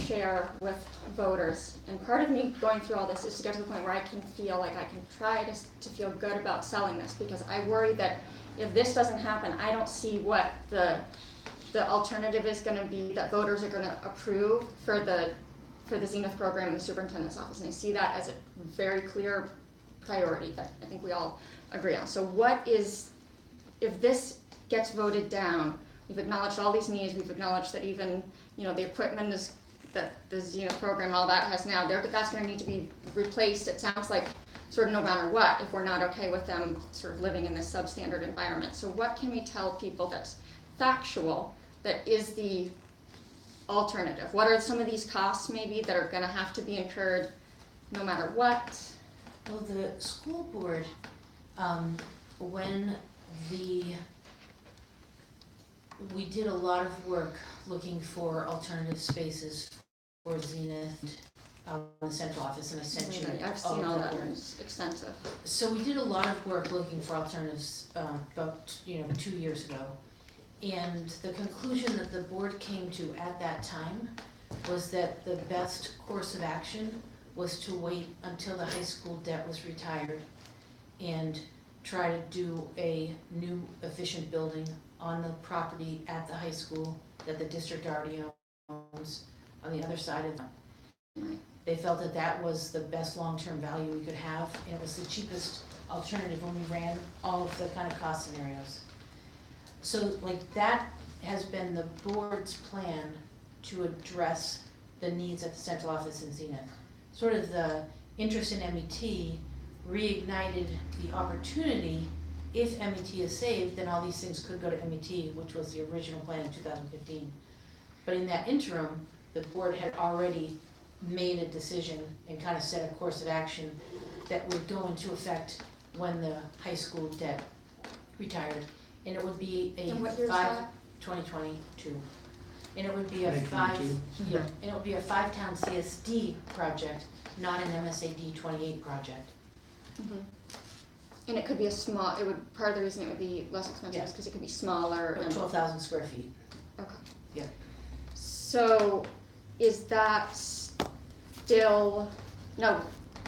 share with voters, and part of me going through all this is to get to the point where I can feel like I can try to feel good about selling this, because I worry that if this doesn't happen, I don't see what the alternative is gonna be that voters are gonna approve for the Zenith program in the superintendent's office, and I see that as a very clear priority that I think we all agree on. So what is, if this gets voted down, we've acknowledged all these needs, we've acknowledged that even, you know, the equipment is, that the Zenith program, all that has now, that's gonna need to be replaced, it sounds like, sort of no matter what, if we're not okay with them sort of living in this substandard environment. So what can we tell people that's factual, that is the alternative? What are some of these costs maybe that are gonna have to be incurred no matter what? Well, the school board, when we did a lot of work looking for alternative spaces for Zenith, the central office, and essentially I've seen all that, it's extensive. So we did a lot of work looking for alternatives about 2 years ago. And the conclusion that the board came to at that time was that the best course of action was to wait until the high school debt was retired and try to do a new efficient building on the property at the high school that the district already owns on the other side of them. They felt that that was the best long-term value we could have, and it was the cheapest alternative when we ran all of the kind of cost scenarios. So like that has been the board's plan to address the needs at the central office in Zenith. Sort of the interest in MET reignited the opportunity. If MET is saved, then all these things could go to MET, which was the original plan in 2015. But in that interim, the board had already made a decision and kind of set a course of action that would go into effect when the high school debt retired. And it would be a And what year is 2022. And it would be a 2022? yeah, and it would be a 5-town CSD project, not an MSAD 28 project. Mhm. And it could be a small, it would, part of the reason it would be less expensive Yeah. is because it could be smaller About and. 12,000 square feet. Okay. Yeah. So, is that still, no,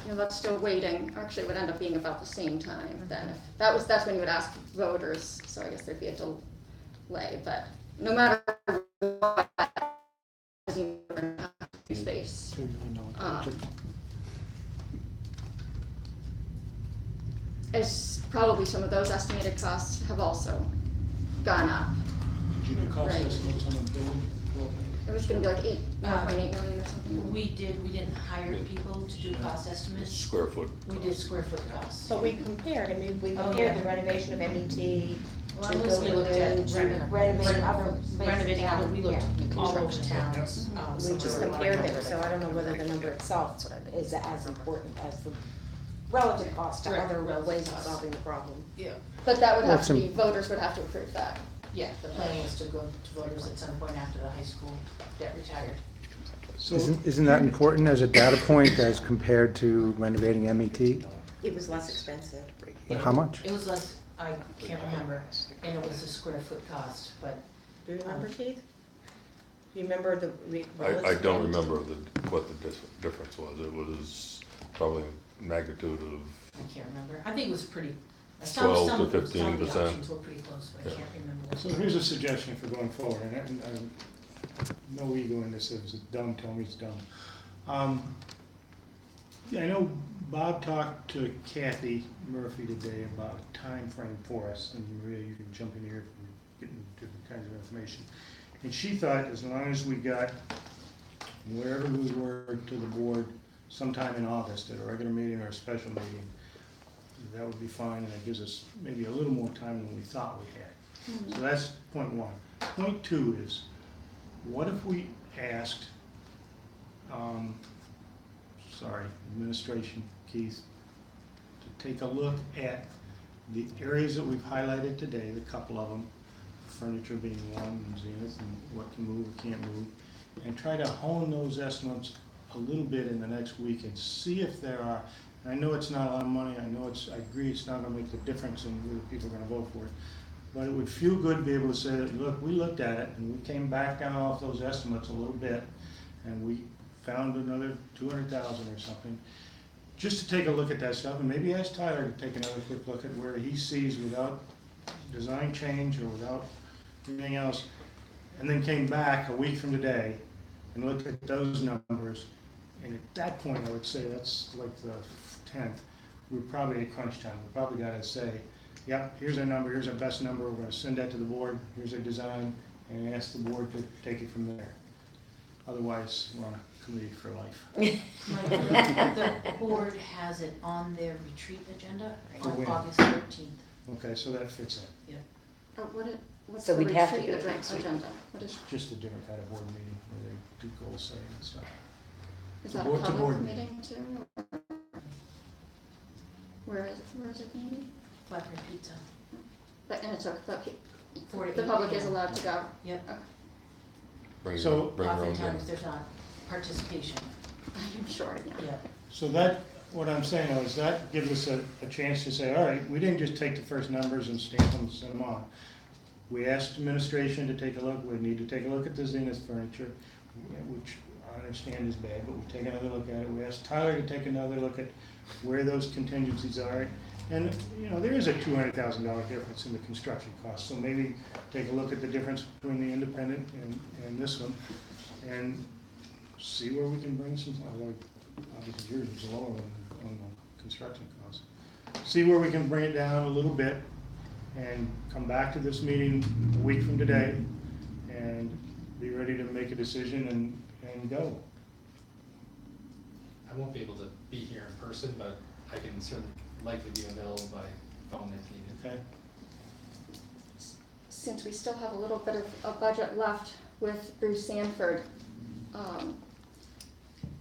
that's still waiting, actually it would end up being about the same time then. If that's when you would ask voters, so I guess there'd be a delay, but no matter what, space. As probably some of those estimated costs have also gone up. Did you do cost Right. estimates on the building? It was gonna be like 1.8 million or something. We didn't hire people to do cost estimates. Square foot. We did square foot costs. So we compared, I mean, we Oh, compared yeah. the renovation of MET Well, to I mostly building looked at new, to renovating other. renovating other, we looked Yeah. all over towns. We just compared them, so I don't know whether the number itself is as important as the relative cost to Right, other relative ways of cost. solving the problem. Yeah. But that would Well, have to be, voters would have to approve that. Yeah, the plan was to go to voters at some point after the high school debt retired. So, Isn't that important as a data point as compared to renovating MET? It was less expensive. How much? It was less, I can't remember, and it was a square foot cost, but Do you remember, Keith? Do you remember the? I don't remember what the difference was. It was probably magnitude of, I can't remember. I think it was pretty, 12 to some of the 15%. options were pretty close, but I can't remember. so here's a suggestion for going forward, and no ego in this, if it's dumb, tell me it's dumb. Yeah, I know Bob talked to Kathy Murphy today about a time frame for us, and Maria, you can jump in here if you're getting different kinds of information. And she thought as long as we got wherever we were to the board sometime in August at a regular meeting or a special meeting, that would be fine, and it gives us maybe a little more time than we thought we had. So that's point one. Point two is, what if we asked, administration, Keith, to take a look at the areas that we've highlighted today, the couple of them, furniture being one, and Zenith, and what can move, what can't move, and try to hone those estimates a little bit in the next week and see if there are, and I know it's not a lot of money, I agree it's not gonna make the difference in whether people are gonna vote for it, but it would feel good to be able to say, look, we looked at it, and we came back down off those estimates a little bit, and we found another 200,000 or something, just to take a look at that stuff, and maybe ask Tyler to take another quick look at where he sees without design change or without anything else, and then came back a week from today and looked at those numbers, and at that point, I would say that's like the 10th, we're probably at crunch time, we probably gotta say, yep, here's our number, here's our best number, we're gonna send that to the board, here's our design, and ask the board to take it from there. Otherwise, we're on a committee for life. The board has it on their retreat agenda For on when? August 13th. Okay, so that fits in. What's So the we'd have to retreat do it next week. agenda? What is Just a different kind of board meeting where they do goal setting and stuff. that, a Board to public board meeting too? Where is it gonna be? Flatbread Pizza. But, and it's, but 4 to the 8 public is p.m. allowed to go? Yep. Okay. bring So- your own dinner. Oftentimes, there's not participation. I'm sure, yeah. Yeah. So that, what I'm saying is that gives us a chance to say, all right, we didn't just take the first numbers and stamp them and send them on. We asked administration to take a look, we need to take a look at the Zenith furniture, which I understand is bad, but we'll take another look at it. We asked Tyler to take another look at where those contingencies are, And, you know, there is a $200,000 difference in the construction cost, so maybe take a look at the difference between the independent and this one, and see where we can bring some, although obviously yours is lower on the construction cost. See where we can bring it down a little bit, and come back to this meeting a week from today, and be ready to make a decision and go. I won't be able to be here in person, but I can certainly likely be available by phone if needed. Okay? Since we still have a little bit of a budget left with Bruce Sanford,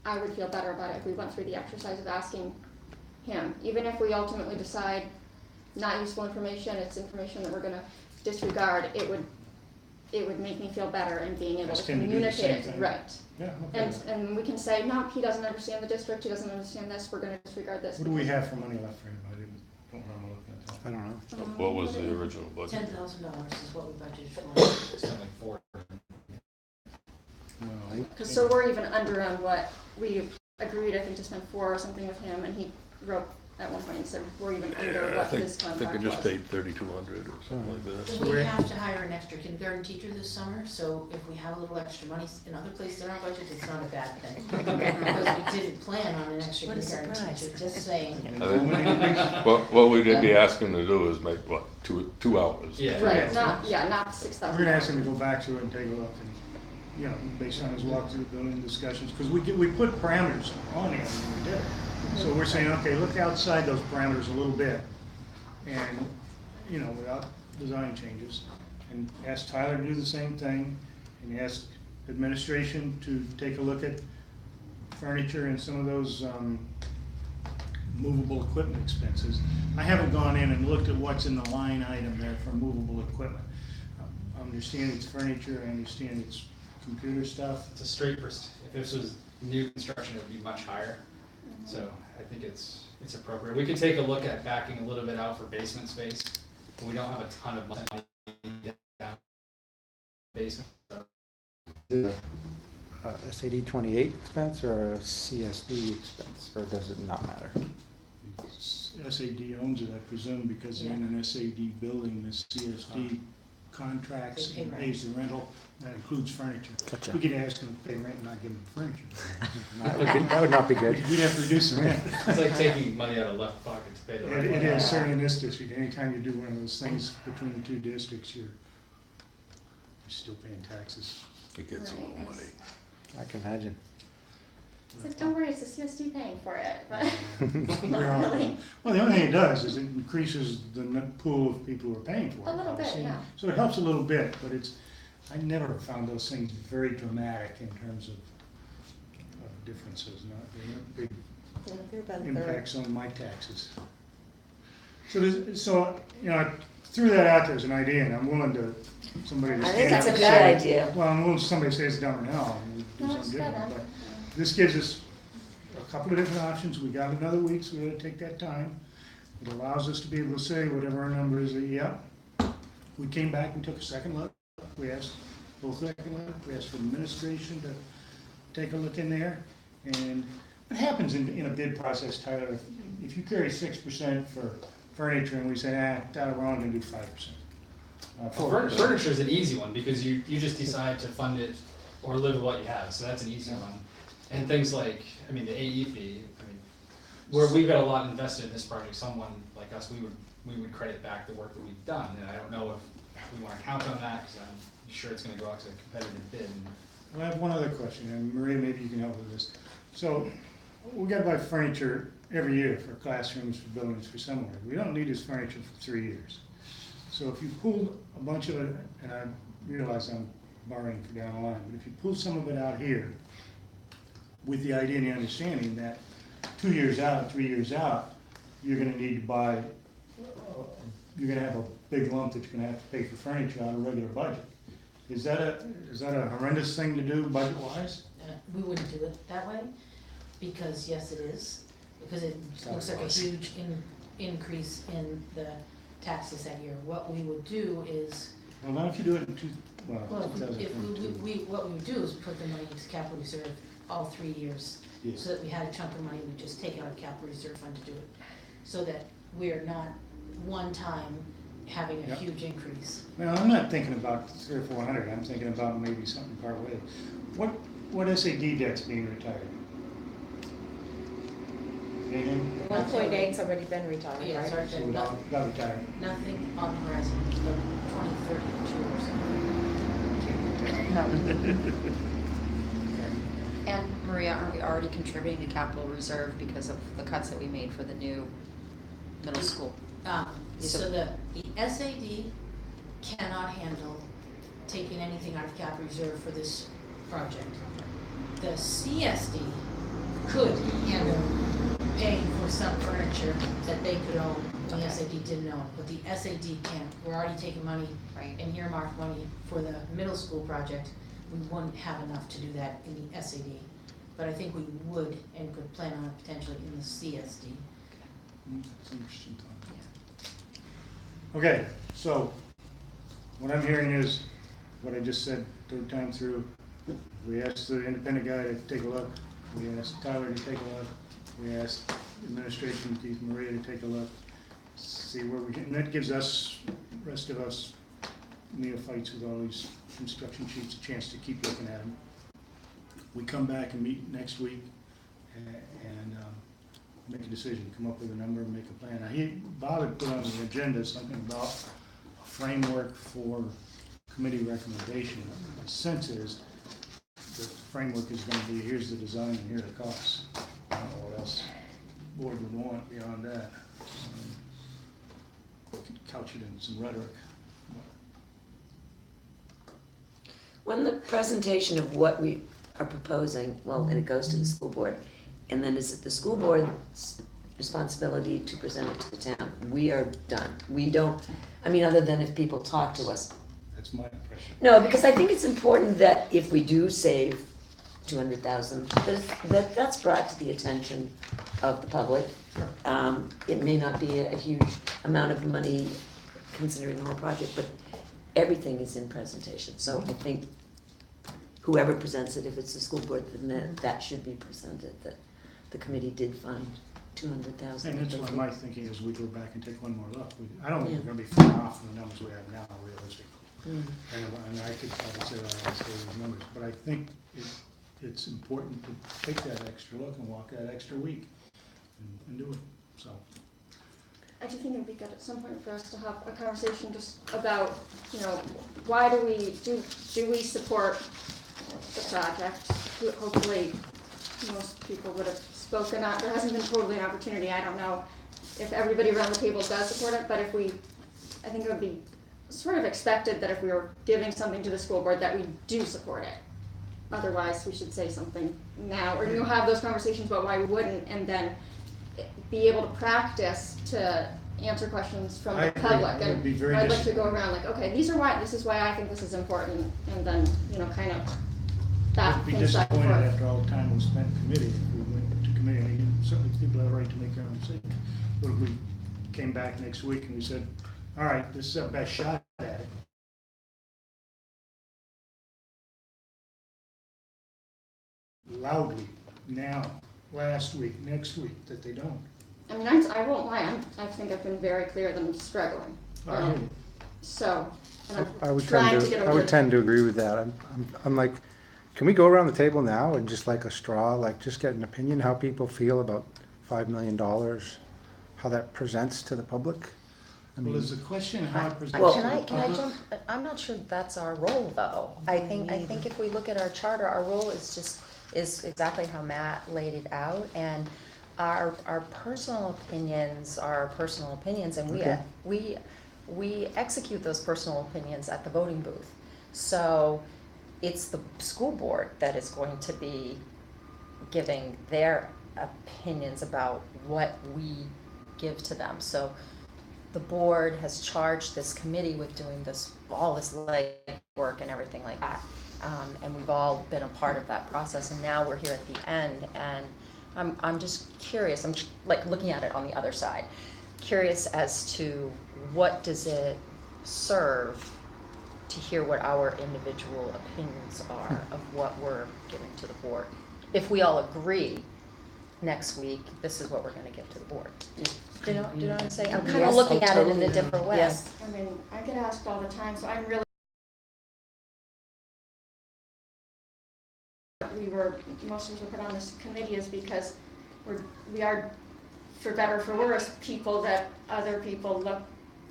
I would feel better about it if we went through the exercise of asking him, even if we ultimately decide not useful information, it's information that we're gonna disregard, it would make me feel better in being able Ask to him to do the communicate same it, thing. right. Yeah, okay. And we can say, no, he doesn't understand the district, he doesn't understand this, we're gonna disregard this. What do we have for money left for him? I don't remember looking at that. I don't know. What was the original budget? $10,000 is what we budgeted for. Something like 4. Well, Cause so we're even under on what we agreed, I think, to spend 4 or something with him, and he wrote at one point and said, we're even under Yeah, I what think, his I think I contract just was. paid 3,200 or something like that. So We we're- have to hire an extra kindergarten teacher this summer, so if we have a little extra money in other places in our budget, it's not a bad thing. Because we didn't plan on an extra What a kindergarten surprise. teacher, just saying. I think, what we'd be asking to do is make, what, two hours? Yeah. Right, not 6,000. We're gonna ask him to go back to it and take a look, and, you know, based on his walkthrough building discussions, because we put parameters on him when we did it. So we're saying, okay, look outside those parameters a little bit, and, you know, without design changes, and ask Tyler to do the same thing, and ask administration to take a look at furniture and some of those, movable equipment expenses. I haven't gone in and looked at what's in the line item there for movable equipment. I understand it's furniture, I understand it's computer stuff. It's a straight, if this was new construction, it would be much higher. So I think it's appropriate. We could take a look at backing a little bit out for basement space. We don't have a ton of money down basement. SAD 28 expense or a CSD expense, or does it not matter? SAD owns it, I presume, because they're in an SAD building, the CSD contracts They pay and rent. pays the rental, that includes furniture. Gotcha. We could ask them to pay rent and not give them furniture. That would not be good. We'd have to reduce the rent. It's like taking money out of left pocket to pay the right It one. is, certainly in this district, anytime you do one of those things between the two districts, you're still paying taxes. It gets a little Right. money. I can imagine. He said, don't worry, it's the CSD paying for it, but We're on- really, Well, the only thing it does is it increases the pool of people who are paying for it. A little bit, obviously. yeah. So it helps a little bit, but I never found those things very dramatic in terms of differences, they weren't They're about a big third. impacts on my taxes. So, you know, I threw that out there as an idea, and I'm willing to, somebody to I think stand that's up a and good say, idea. well, I'm willing to somebody say it's dumb or no, and we do no, something it's good, different, but this gives us a couple of different options. We got another week, so we gotta take that time. It allows us to be able to say whatever our number is, yep. We came back and took a second look. We asked both second look, we asked for administration to take a look in there. And what happens in a bid process, Tyler, if you carry 6% for furniture and we say, Tyler, we're only gonna do 5%. Furniture is an easy one because you just decide to fund it or live with what you have, so that's an easy one. And things like, I mean, the AE fee, I mean, where we've got a lot invested in this project, someone like us, we would credit back the work that we've done. And I don't know if we wanna count on that, because I'm sure it's gonna go out to a competitive bid. Well, I have one other question, and Maria, maybe you can help with this. So, we gotta buy furniture every year for classrooms, for buildings, for somewhere. We don't need this furniture for 3 years. So if you pull a bunch of it, and I realize I'm borrowing for down the line, but if you pull some of it out here, with the idea and the understanding that 2 years out, 3 years out, you're gonna need to buy, you're gonna have a big lump that you're gonna have to pay for furniture out of regular budget. Is that a horrendous thing to do budget-wise? We wouldn't do it that way, because yes, it is, because it looks like a huge increase in the taxes that year. What we would do is, Well, not if you do it in well, if 2022. what we would do is put the money into capital reserve all 3 years. Yes. So that we had a chunk of money, we just take out of capital reserve fund to do it. So that we're not one time having a Yep. huge increase. Well, I'm not thinking about 300 or 400, I'm thinking about maybe something part way. What SAD debt's being retired? Anything? 1.8's already been retired, Yeah, right? sorry, So but got retired. nothing on the horizon, but 2032 or something. And Maria, are we already contributing to capital reserve because of the cuts that we made for the new middle school? So the SAD cannot handle taking anything out of capital reserve for this project. The CSD could handle paying for some furniture that they could own, and the Okay. SAD didn't own, but the SAD can't. We're already taking money Right. and earmark money for the middle school project. We wouldn't have enough to do that in the SAD, but I think we would and could plan on it potentially in the CSD. That's an interesting thought. Okay, so what I'm hearing is what I just said third time through. We asked the independent guy to take a look. We asked Tyler to take a look. We asked administration, Keith, Maria to take a look. See where we can, and that gives us, rest of us neophytes with all these instruction sheets, a chance to keep looking at them. We come back and meet next week and make a decision, come up with a number, and make a plan. Now, Bob had put on the agenda something about a framework for committee recommendation. My sense is the framework is gonna be, here's the design and here are the costs. I don't know what else the board would want beyond that. We could couch it in some rhetoric. When the presentation of what we are proposing, well, and it goes to the school board, and then is it the school board's responsibility to present it to the town? We are done. We don't, I mean, other than if people talk to us. That's my impression. No, because I think it's important that if we do save 200,000, that's brought to the attention of the public. It may not be a huge amount of money considering the whole project, but everything is in presentation. So I think whoever presents it, if it's the school board, then that should be presented, that the committee did fund 200,000. And that's why my thinking is we go back and take one more look. I don't think Yeah. we're gonna be far off from the numbers we have now, realistically. Mm. And I could probably say that I say those numbers, but I think it's important to take that extra look and walk that extra week and do it, so. I do think it'd be good at some point for us to have a conversation just about, why do we support the project? Hopefully, most people would have spoken up. There hasn't been totally an opportunity. I don't know if everybody around the table does support it, but I think it would be sort of expected that if we were giving something to the school board that we do support it. Otherwise, we should say something now, or have those conversations about why we wouldn't, and then be able to practice to answer questions from I the agree. public. It would be very I'd like to dis- go around like, okay, this is why I think this is important, and then, kind of that I'd be insight disappointed for. after all the time we spent in committee, if we went to committee, and certainly people have a right to make their own decision. But if we came back next week and we said, all right, this is our best shot at it. Loudly, now, last week, next week, that they don't. I mean, I won't lie, I think I've been very clear that I'm struggling. I hear you. So, and I I'm would trying tend to get to, over I would tend to agree with that. I'm like, can we go around the table now and just like a straw, like just get an opinion, how people feel about $5 million, how that presents to the public? I Well, mean, is the question how it presents Well- to the Can I public? jump, I'm not sure that's our role, though. I think if we look at our charter, our role is exactly how Matt laid it out, and our personal opinions are personal opinions, and Okay. we execute those personal opinions at the voting booth. So it's the school board that is going to be giving their opinions about what we give to them. So the board has charged this committee with doing all this legwork and everything like that. And we've all been a part of that process, and now we're here at the end, and I'm just curious, I'm like looking at it on the other side, curious as to what does it serve to hear what our individual opinions are of what we're giving to the board. If we all agree next week, this is what we're gonna give to the board. Do you know what I'm saying? I'm kind Yes, of looking I at it in totally a know. different way. Yes. I mean, I get asked all the time, so I'm really. We were, most of us were put on this committee is because we are, for better or for worse, people that other people look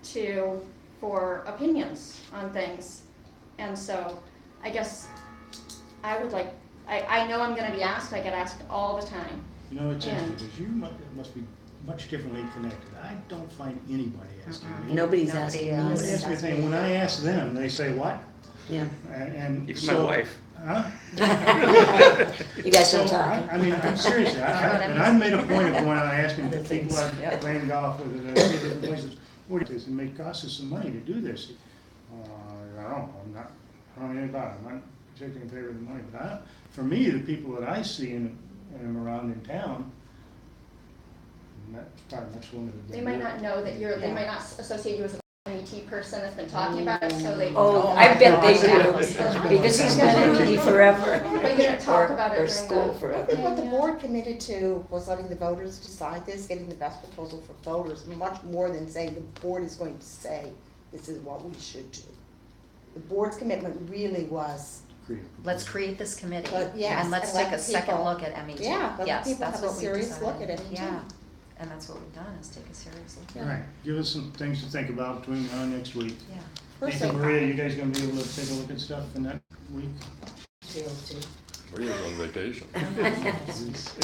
to for opinions on things. And so, I guess, I would like, I know I'm gonna be asked, I get asked all the time. You know, it's And- interesting, because you must be much differently connected. I don't find anybody asking me. Nobody's Nobody asking me. else. Nobody asks me a thing. When I ask them, they say, what? Yeah. And Even so. my wife. Huh? You guys don't So, talk. I mean, I'm serious, and I've made a point of when I ask them, people I've playing golf with, and I see different places, what is this, it may cost us some money to do this. I don't know, I don't know anything about it, I'm not particularly in favor of the money, but for me, the people that I see and am around in town, and that's probably much limited. They might not know that you're, they might not associate you as an MET person that's been talking about it, so they. Oh, I bet they do, because he's been in MD forever. But you don't talk about it Or during school the. forever. I think what the board committed to was letting the voters decide this, getting the best proposal for voters, much more than saying the board is going to say, this is what we should do. The board's commitment really was, Let's create this committee. But yes, And let's and let take a the second people- look at MET. yeah, let Yes, the people that's have a what we serious look decided. at MET. Yeah, and that's what we've done, is take a serious look. All right, give us some things to think about between now and next week. Yeah. Nathan, Personally, Maria, you guys gonna be able to take a look at stuff in that week? Maria's on vacation.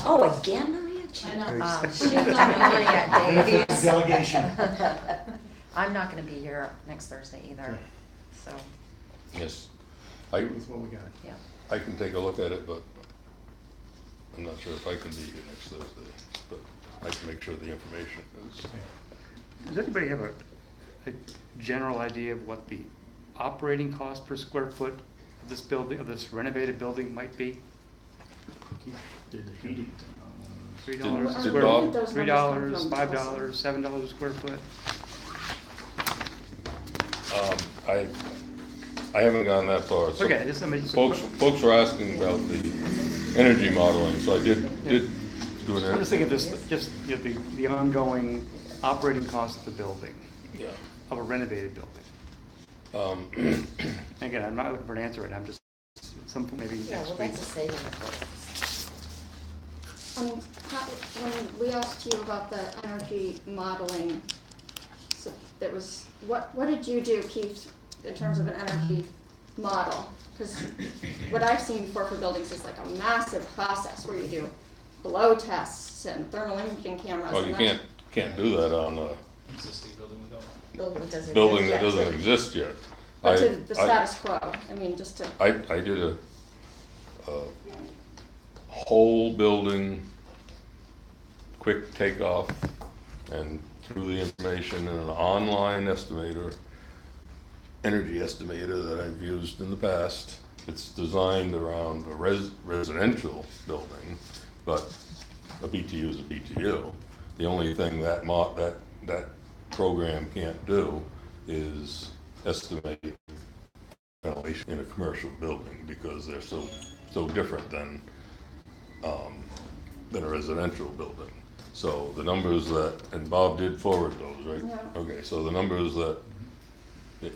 Oh, again, Maria? Benefit of delegation. I'm not gonna be here next Thursday either, so, Yes, I With what we got. yeah. I can take a look at it, but I'm not sure if I can be here next Thursday, but I can make sure the information is. Does anybody have a general idea of what the operating cost per square foot of this building, of this renovated building might be? Did the heating. $3 a Did square, Bob- Those numbers $3, come from $5, $7 a square foot? I haven't gone that far. So Okay, just, I mean, Folks were asking about the energy modeling, so I did do I'm an. just thinking of this, just, you know, the ongoing operating cost of the building, Yeah. of a renovated building. Again, I'm not looking for an answer right now, I'm just, some, maybe yeah, next well, week. that's a saving, of course. When we asked you about the energy modeling, so there was, what did you do, Keith, in terms of an energy model? Because what I've seen before for buildings is like a massive process where you do blow tests and thermal imaging cameras. Well, you and that's- can't do that on a Existing building without. building that doesn't exist yet. But to I- the I- status quo, I mean, just to. I did a whole building, quick takeoff, and threw the information in an online estimator, energy estimator that I've used in the past. It's designed around a residential building, but a BTU is a BTU. The only thing that program can't do is estimate ventilation in a commercial building because they're so different than a residential building. So the numbers that, and Bob did forward those, right? Yeah. Okay, so the numbers that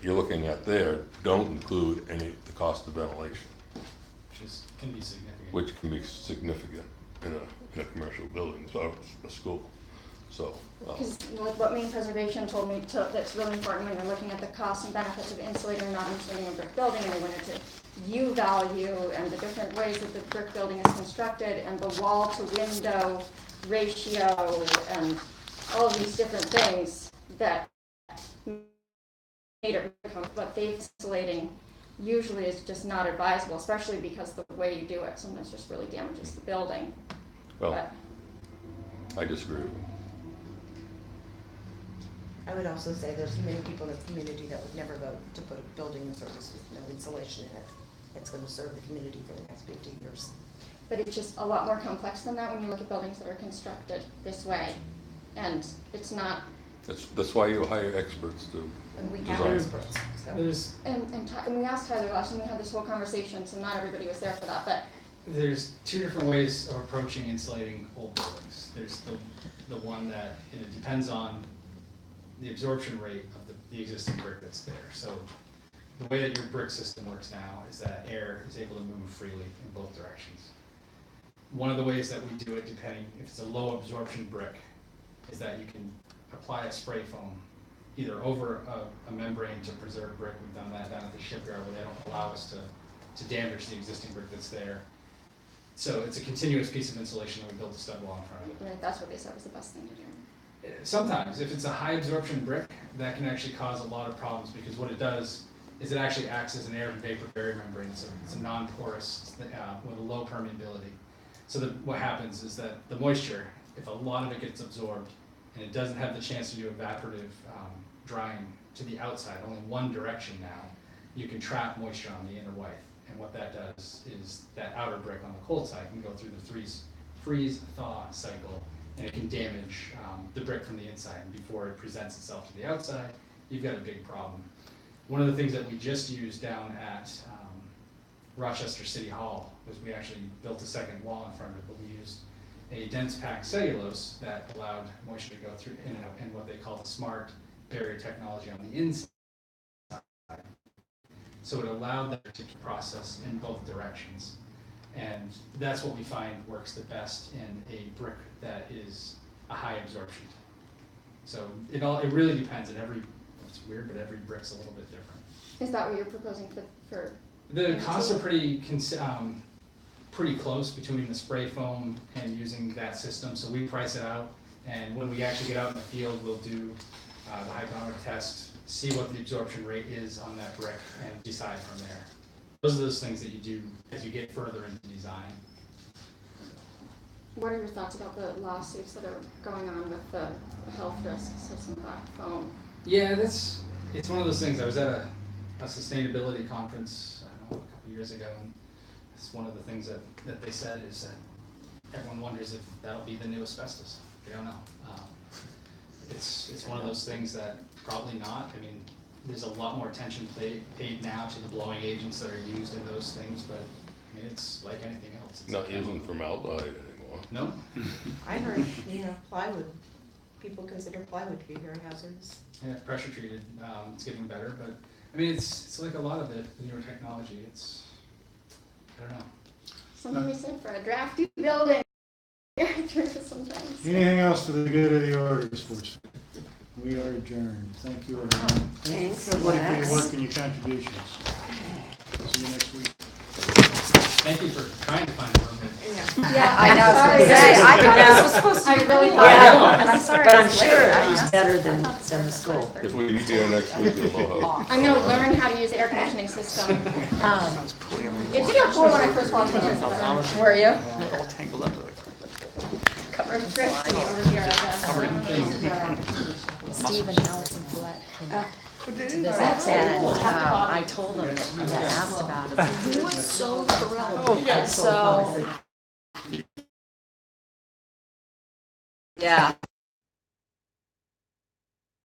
you're looking at there don't include the cost of ventilation, Can be significant. which can be significant in a commercial building, so a school. So, Because like what Maine Preservation told me that's really important when you're looking at the costs and benefits of insulating or not insulating a brick building, and they went into U value and the different ways that the brick building is constructed and the wall to window ratio and all of these different things that made it become what they insulating usually is just not advisable, especially because the way you do it sometimes just really damages the building. well, But I disagree with you. I would also say there's many people in the community that would never vote to put a building in service with no insulation in it. It's gonna serve the community for the next 50 years. But it's just a lot more complex than that when you look at buildings that are constructed this way. And it's not, That's why you hire experts to And we have design. experts, so. There's, and we asked Tyler last time, we had this whole conversation, so not everybody was there for that, but there's two different ways of approaching insulating old buildings. There's the one that, and it depends on the absorption rate of the existing brick that's there. So the way that your brick system works now is that air is able to move freely in both directions. One of the ways that we do it, depending if it's a low absorption brick, is that you can apply a spray foam either over a membrane to preserve brick. We've done that down at the shipyard where they don't allow us to damage the existing brick that's there. So it's a continuous piece of insulation that we build a stud wall in front of it. Right, that's what they said was the best thing to do. Sometimes, if it's a high absorption brick, that can actually cause a lot of problems because what it does is it actually acts as an air and vapor barrier membrane. So it's a non-porous with a low permeability. So what happens is that the moisture, if a lot of it gets absorbed and it doesn't have the chance to do evaporative drying to the outside, only one direction now, you can trap moisture on the inner white. And what that does is that outer brick on the cold side can go through the freeze-thaw cycle, and it can damage the brick from the inside. And before it presents itself to the outside, you've got a big problem. One of the things that we just used down at Rochester City Hall was we actually built a second wall in front of it, but we used a dense packed cellulose that allowed moisture to go through in what they call the smart barrier technology on the inside. So it allowed that to process in both directions. And that's what we find works the best in a brick that is a high absorption. So it really depends on it's weird, but every brick's a little bit different. Is that what you're proposing for? The costs are pretty close between the spray foam and using that system. So we price it out, and when we actually get out in the field, we'll do the hygrometer test, see what the absorption rate is on that brick, and decide from there. Those are those things that you do as you get further into design. What are your thoughts about the lawsuits that are going on with the health risks of synthetic foam? Yeah, it's one of those things. I was at a sustainability conference, I don't know, a couple years ago, and it's one of the things that they said is that everyone wonders if that'll be the new asbestos. They don't know. It's one of those things that probably not. I mean, there's a lot more attention paid now to the blowing agents that are used in those things, but I mean, it's like anything else. It's Not using formaldehyde anymore. No. I heard, plywood, people consider plywood to be very hazardous. Yeah, pressure treated. It's getting better, but I mean, it's like a lot of the newer technology. I don't know. Something we said for a drafty building. Sometimes. Anything else for the good of the order, sports? We are adjourned. Thank you, everyone. Thanks, Everybody for your Lex. work and your contributions. See you next week. Thank you for trying to find a roommate. Yeah, I know, I was gonna say, I thought this was supposed to be really hard, Yeah. and I'm sorry. But I I'm was sure late. it was better than the school. If we be here next week, it'll help. I'm gonna learn how to use the air conditioning system. It did get cool when I first walked in. Were you? All tangled up. Covered drifting over here. Steve and Allison Follett came to visit, and I told them that you had asked about it. He was so thrilled. And so, yeah.